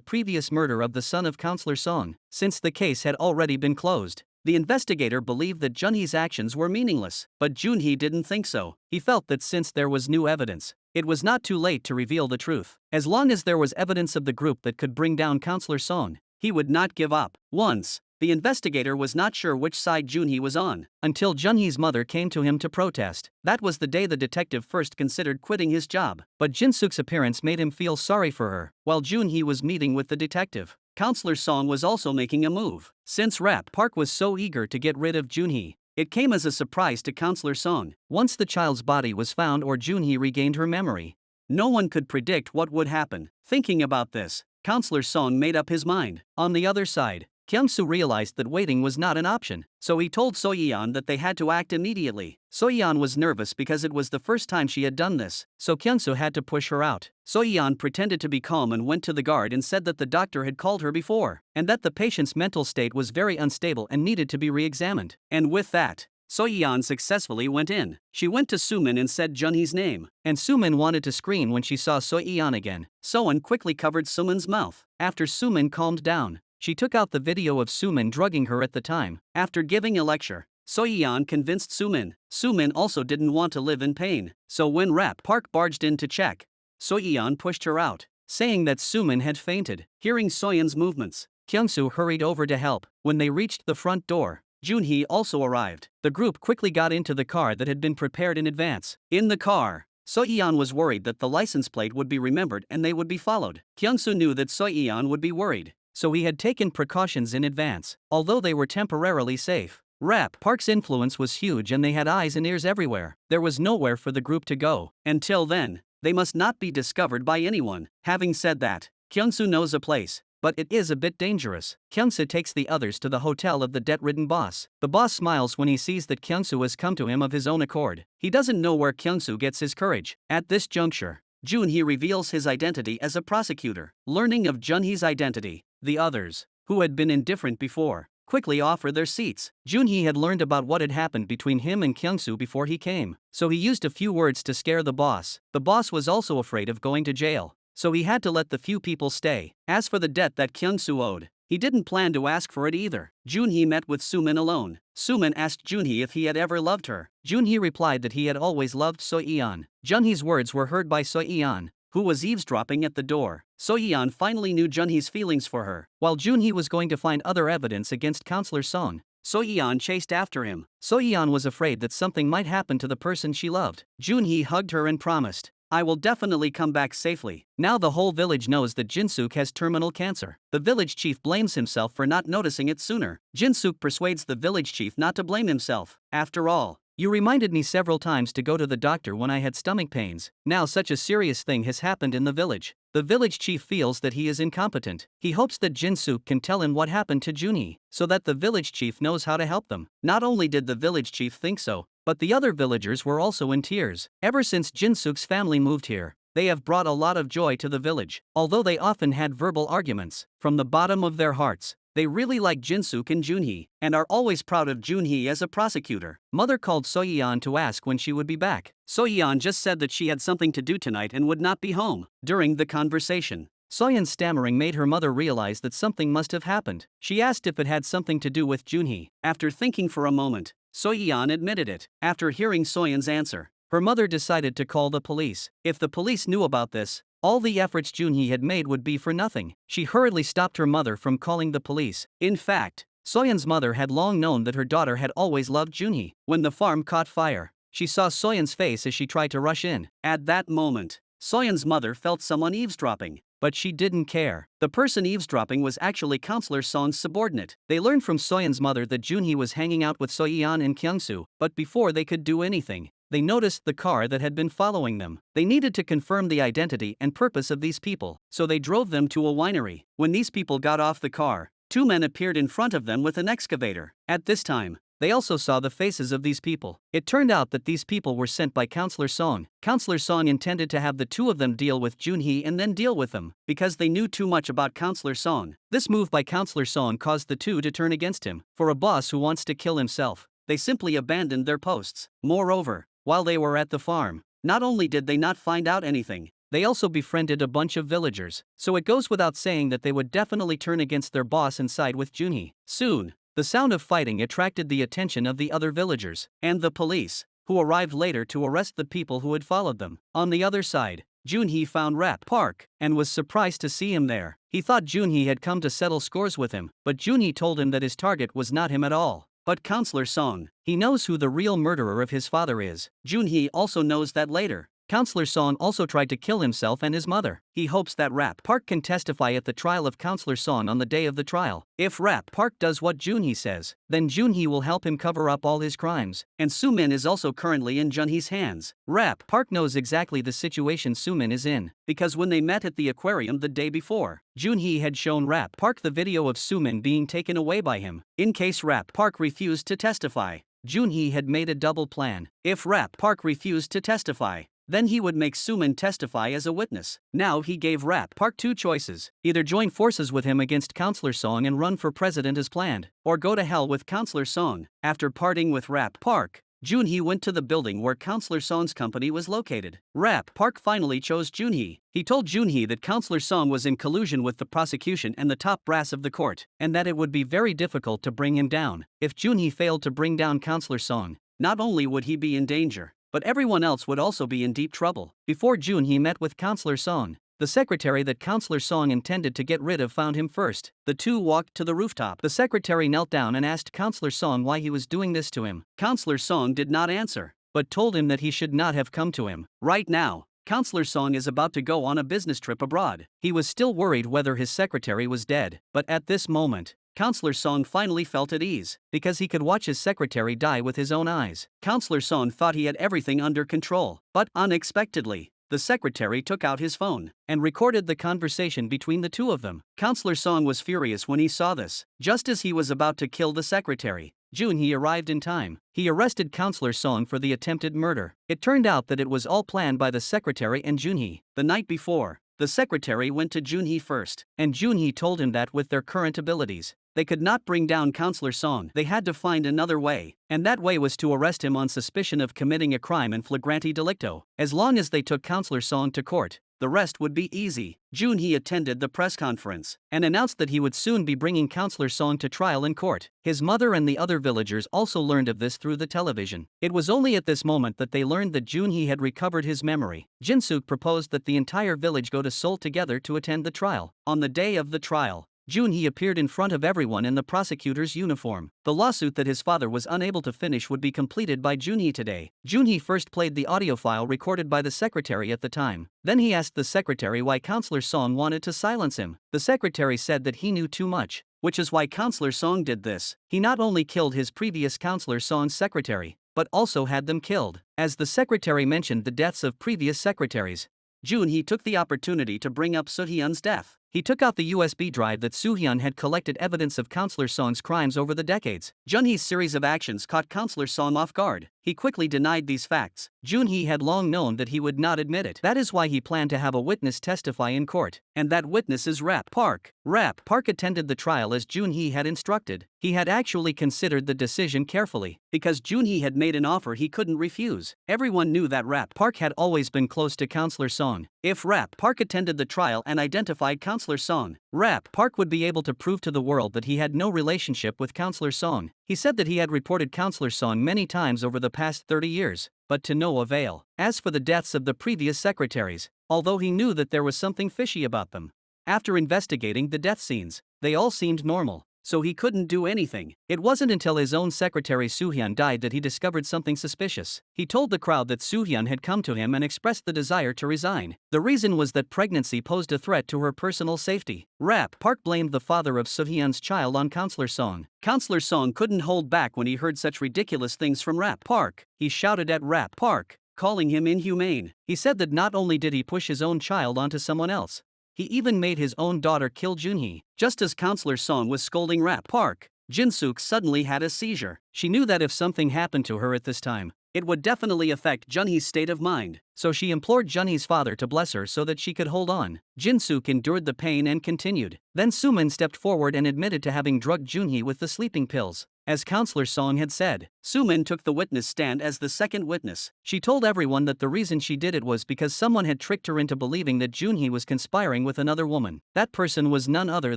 Speaker 1: previous murder of the son of Counselor Song, since the case had already been closed. The investigator believed that Junhee's actions were meaningless, but Junhee didn't think so. He felt that since there was new evidence, it was not too late to reveal the truth. As long as there was evidence of the group that could bring down Counselor Song, he would not give up. Once, the investigator was not sure which side Junhee was on, until Junhee's mother came to him to protest. That was the day the detective first considered quitting his job, but Jinsook's appearance made him feel sorry for her. While Junhee was meeting with the detective, Counselor Song was also making a move. Since Rep Park was so eager to get rid of Junhee, it came as a surprise to Counselor Song. Once the child's body was found or Junhee regained her memory, no one could predict what would happen. Thinking about this, Counselor Song made up his mind. On the other side, Kyung-soo realized that waiting was not an option, so he told So-yeon that they had to act immediately. So-yeon was nervous because it was the first time she had done this, so Kyung-soo had to push her out. So-yeon pretended to be calm and went to the guard and said that the doctor had called her before, and that the patient's mental state was very unstable and needed to be re-examined. And with that, So-yeon successfully went in. She went to Sumin and said Junhee's name, and Sumin wanted to scream when she saw So-yeon again. Soeon quickly covered Sumin's mouth. After Sumin calmed down, she took out the video of Sumin drugging her at the time. After giving a lecture, So-yeon convinced Sumin. Sumin also didn't want to live in pain, so when Rap Park barged in to check, So-yeon pushed her out, saying that Sumin had fainted. Hearing Soyeon's movements, Kyung-soo hurried over to help. When they reached the front door, Junhee also arrived. The group quickly got into the car that had been prepared in advance. In the car, So-yeon was worried that the license plate would be remembered and they would be followed. Kyung-soo knew that So-yeon would be worried, so he had taken precautions in advance. Although they were temporarily safe, Rap Park's influence was huge and they had eyes and ears everywhere. There was nowhere for the group to go. Until then, they must not be discovered by anyone. Having said that, Kyung-soo knows a place, but it is a bit dangerous. Kyung-soo takes the others to the hotel of the debt-ridden boss. The boss smiles when he sees that Kyung-soo has come to him of his own accord. He doesn't know where Kyung-soo gets his courage. At this juncture, Junhee reveals his identity as a prosecutor. Learning of Junhee's identity, the others, who had been indifferent before, quickly offer their seats. Junhee had learned about what had happened between him and Kyung-soo before he came, so he used a few words to scare the boss. The boss was also afraid of going to jail, so he had to let the few people stay. As for the debt that Kyung-soo owed, he didn't plan to ask for it either. Junhee met with Sumin alone. Sumin asked Junhee if he had ever loved her. Junhee replied that he had always loved So-yeon. Junhee's words were heard by So-yeon, who was eavesdropping at the door. So-yeon finally knew Junhee's feelings for her. While Junhee was going to find other evidence against Counselor Song, So-yeon chased after him. So-yeon was afraid that something might happen to the person she loved. Junhee hugged her and promised, "I will definitely come back safely." Now the whole village knows that Jinsook has terminal cancer. The village chief blames himself for not noticing it sooner. Jinsook persuades the village chief not to blame himself. "After all, you reminded me several times to go to the doctor when I had stomach pains. Now such a serious thing has happened in the village." The village chief feels that he is incompetent. He hopes that Jinsook can tell him what happened to Junhee, so that the village chief knows how to help them. Not only did the village chief think so, but the other villagers were also in tears. Ever since Jinsook's family moved here, they have brought a lot of joy to the village. Although they often had verbal arguments, from the bottom of their hearts, they really like Jinsook and Junhee, and are always proud of Junhee as a prosecutor. Mother called So-yeon to ask when she would be back. So-yeon just said that she had something to do tonight and would not be home. During the conversation, Soyeon's stammering made her mother realize that something must have happened. She asked if it had something to do with Junhee. After thinking for a moment, So-yeon admitted it. After hearing Soyeon's answer, her mother decided to call the police. If the police knew about this, all the efforts Junhee had made would be for nothing. She hurriedly stopped her mother from calling the police. In fact, Soyeon's mother had long known that her daughter had always loved Junhee. When the farm caught fire, she saw Soyeon's face as she tried to rush in. At that moment, Soyeon's mother felt someone eavesdropping, but she didn't care. The person eavesdropping was actually Counselor Song's subordinate. They learned from Soyeon's mother that Junhee was hanging out with So-yeon and Kyung-soo, but before they could do anything, they noticed the car that had been following them. They needed to confirm the identity and purpose of these people, so they drove them to a winery. When these people got off the car, two men appeared in front of them with an excavator. At this time, they also saw the faces of these people. It turned out that these people were sent by Counselor Song. Counselor Song intended to have the two of them deal with Junhee and then deal with them, because they knew too much about Counselor Song. This move by Counselor Song caused the two to turn against him. For a boss who wants to kill himself, they simply abandoned their posts. Moreover, while they were at the farm, not only did they not find out anything, they also befriended a bunch of villagers. So it goes without saying that they would definitely turn against their boss and side with Junhee. Soon, The sound of fighting attracted the attention of the other villagers and the police, who arrived later to arrest the people who had followed them. On the other side, Junhee found Rap Park and was surprised to see him there. He thought Junhee had come to settle scores with him, but Junhee told him that his target was not him at all, but Counselor Song. He knows who the real murderer of his father is. Junhee also knows that later, Counselor Song also tried to kill himself and his mother. He hopes that Rap Park can testify at the trial of Counselor Song on the day of the trial. If Rap Park does what Junhee says, then Junhee will help him cover up all his crimes, and Sumin is also currently in Junhee's hands. Rap Park knows exactly the situation Sumin is in, because when they met at the aquarium the day before, Junhee had shown Rap Park the video of Sumin being taken away by him. In case Rap Park refused to testify, Junhee had made a double plan. If Rap Park refused to testify, then he would make Sumin testify as a witness. Now he gave Rap Park two choices: either join forces with him against Counselor Song and run for president as planned, or go to hell with Counselor Song. After parting with Rap Park, Junhee went to the building where Counselor Song's company was located. Rap Park finally chose Junhee. He told Junhee that Counselor Song was in collusion with the prosecution and the top brass of the court, and that it would be very difficult to bring him down. If Junhee failed to bring down Counselor Song, not only would he be in danger, but everyone else would also be in deep trouble. Before Junhee met with Counselor Song, the secretary that Counselor Song intended to get rid of found him first. The two walked to the rooftop. The secretary knelt down and asked Counselor Song why he was doing this to him. Counselor Song did not answer, but told him that he should not have come to him. Right now, Counselor Song is about to go on a business trip abroad. He was still worried whether his secretary was dead, but at this moment, Counselor Song finally felt at ease, because he could watch his secretary die with his own eyes. Counselor Song thought he had everything under control, but unexpectedly, the secretary took out his phone and recorded the conversation between the two of them. Counselor Song was furious when he saw this. Just as he was about to kill the secretary, Junhee arrived in time. He arrested Counselor Song for the attempted murder. It turned out that it was all planned by the secretary and Junhee. The night before, the secretary went to Junhee first, and Junhee told him that with their current abilities, they could not bring down Counselor Song. They had to find another way, and that way was to arrest him on suspicion of committing a crime in flagrante delicto. As long as they took Counselor Song to court, the rest would be easy. Junhee attended the press conference and announced that he would soon be bringing Counselor Song to trial in court. His mother and the other villagers also learned of this through the television. It was only at this moment that they learned that Junhee had recovered his memory. Jinsuk proposed that the entire village go to Seoul together to attend the trial. On the day of the trial, Junhee appeared in front of everyone in the prosecutor's uniform. The lawsuit that his father was unable to finish would be completed by Junhee today. Junhee first played the audio file recorded by the secretary at the time. Then he asked the secretary why Counselor Song wanted to silence him. The secretary said that he knew too much, which is why Counselor Song did this. He not only killed his previous Counselor Song's secretary, but also had them killed. As the secretary mentioned the deaths of previous secretaries, Junhee took the opportunity to bring up Soo-hyun's death. He took out the USB drive that Soo-hyun had collected evidence of Counselor Song's crimes over the decades. Junhee's series of actions caught Counselor Song off guard. He quickly denied these facts. Junhee had long known that he would not admit it. That is why he planned to have a witness testify in court, and that witness is Rap Park. Rap Park attended the trial as Junhee had instructed. He had actually considered the decision carefully, because Junhee had made an offer he couldn't refuse. Everyone knew that Rap Park had always been close to Counselor Song. If Rap Park attended the trial and identified Counselor Song, Rap Park would be able to prove to the world that he had no relationship with Counselor Song. He said that he had reported Counselor Song many times over the past 30 years, but to no avail. As for the deaths of the previous secretaries, although he knew that there was something fishy about them, after investigating the death scenes, they all seemed normal, so he couldn't do anything. It wasn't until his own secretary Soo-hyun died that he discovered something suspicious. He told the crowd that Soo-hyun had come to him and expressed the desire to resign. The reason was that pregnancy posed a threat to her personal safety. Rap Park blamed the father of Soo-hyun's child on Counselor Song. Counselor Song couldn't hold back when he heard such ridiculous things from Rap Park. He shouted at Rap Park, calling him inhumane. He said that not only did he push his own child onto someone else, he even made his own daughter kill Junhee. Just as Counselor Song was scolding Rap Park, Jinsuk suddenly had a seizure. She knew that if something happened to her at this time, it would definitely affect Junhee's state of mind, so she implored Junhee's father to bless her so that she could hold on. Jinsuk endured the pain and continued. Then Sumin stepped forward and admitted to having drugged Junhee with the sleeping pills. As Counselor Song had said, Sumin took the witness stand as the second witness. She told everyone that the reason she did it was because someone had tricked her into believing that Junhee was conspiring with another woman. That person was none other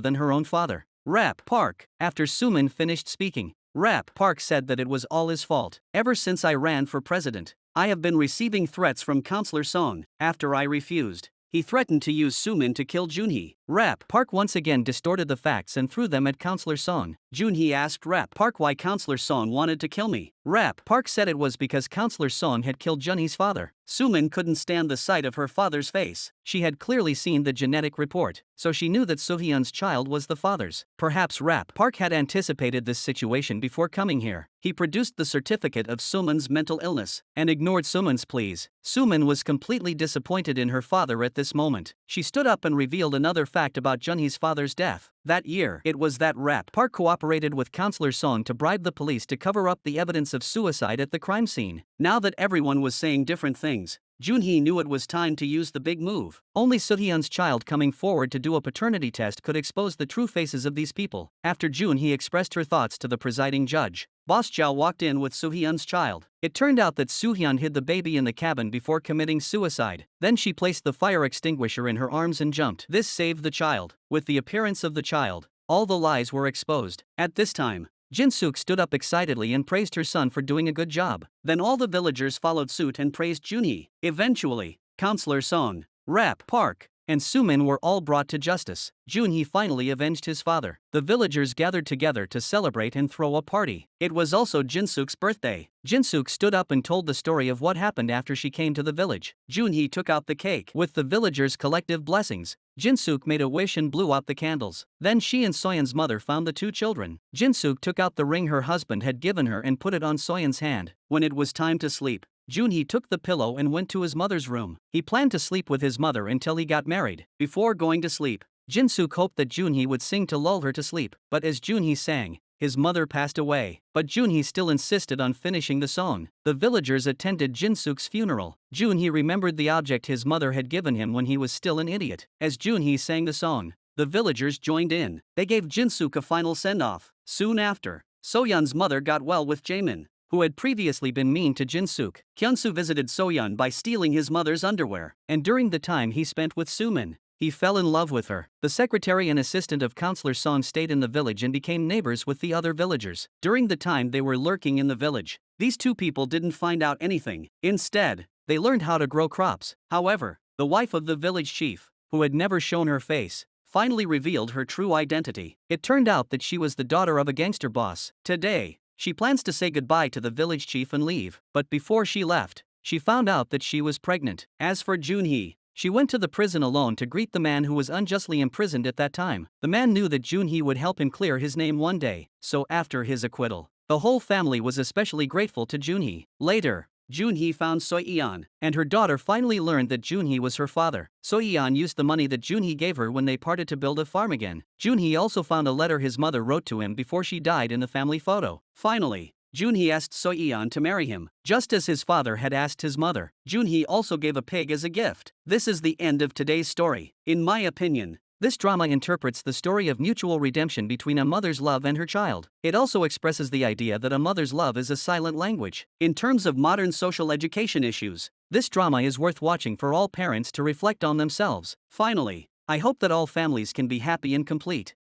Speaker 1: than her own father. Rap Park. After Suman finished speaking, Rap Park said that it was all his fault. Ever since I ran for president, I have been receiving threats from Counselor Song. After I refused, he threatened to use Suman to kill Junhee. Rap Park once again distorted the facts and threw them at Counselor Song. Junhee asked Rap Park why Counselor Song wanted to kill me. Rap Park said it was because Counselor Song had killed Junhee's father. Suman couldn't stand the sight of her father's face. She had clearly seen the genetic report, so she knew that Sohyun's child was the father's. Perhaps Rap Park had anticipated this situation before coming here. He produced the certificate of Suman's mental illness and ignored Suman's pleas. Suman was completely disappointed in her father at this moment. She stood up and revealed another fact about Junhee's father's death. That year, it was that Rap Park cooperated with Counselor Song to bribe the police to cover up the evidence of suicide at the crime scene. Now that everyone was saying different things, Junhee knew it was time to use the big move. Only Sohyun's child coming forward to do a paternity test could expose the true faces of these people. After Junhee expressed her thoughts to the presiding judge, Boss Chow walked in with Sohyun's child. It turned out that Sohyun hid the baby in the cabin before committing suicide. Then she placed the fire extinguisher in her arms and jumped. This saved the child. With the appearance of the child, all the lies were exposed. At this time, Jin-suk stood up excitedly and praised her son for doing a good job. Then all the villagers followed suit and praised Junhee. Eventually, Counselor Song, Rap Park, and Suman were all brought to justice. Junhee finally avenged his father. The villagers gathered together to celebrate and throw a party. It was also Jin-suk's birthday. Jin-suk stood up and told the story of what happened after she came to the village. Junhee took out the cake. With the villagers' collective blessings, Jin-suk made a wish and blew out the candles. Then she and Soyeon's mother found the two children. Jin-suk took out the ring her husband had given her and put it on Soyeon's hand. When it was time to sleep, Junhee took the pillow and went to his mother's room. He planned to sleep with his mother until he got married. Before going to sleep, Jin-suk hoped that Junhee would sing to lull her to sleep. But as Junhee sang, his mother passed away. But Junhee still insisted on finishing the song. The villagers attended Jin-suk's funeral. Junhee remembered the object his mother had given him when he was still an idiot. As Junhee sang the song, the villagers joined in. They gave Jin-suk a final send-off. Soon after, Soyeon's mother got well with Jaemin, who had previously been mean to Jin-suk. Hyunsu visited Soyeon by stealing his mother's underwear, and during the time he spent with Suman, he fell in love with her. The secretary and assistant of Counselor Song stayed in the village and became neighbors with the other villagers. During the time they were lurking in the village, these two people didn't find out anything. Instead, they learned how to grow crops. However, the wife of the village chief, who had never shown her face, finally revealed her true identity. It turned out that she was the daughter of a gangster boss. Today, she plans to say goodbye to the village chief and leave. But before she left, she found out that she was pregnant. As for Junhee, she went to the prison alone to greet the man who was unjustly imprisoned at that time. The man knew that Junhee would help him clear his name one day, so after his acquittal, the whole family was especially grateful to Junhee. Later, Junhee found Soyeon, and her daughter finally learned that Junhee was her father. Soyeon used the money that Junhee gave her when they parted to build a farm again. Junhee also found a letter his mother wrote to him before she died in the family photo. Finally, Junhee asked Soyeon to marry him, just as his father had asked his mother. Junhee also gave a pig as a gift. This is the end of today's story. In my opinion, this drama interprets the story of mutual redemption between a mother's love and her child. It also expresses the idea that a mother's love is a silent language. In terms of modern social education issues, this drama is worth watching for all parents to reflect on themselves. Finally, I hope that all families can be happy and complete.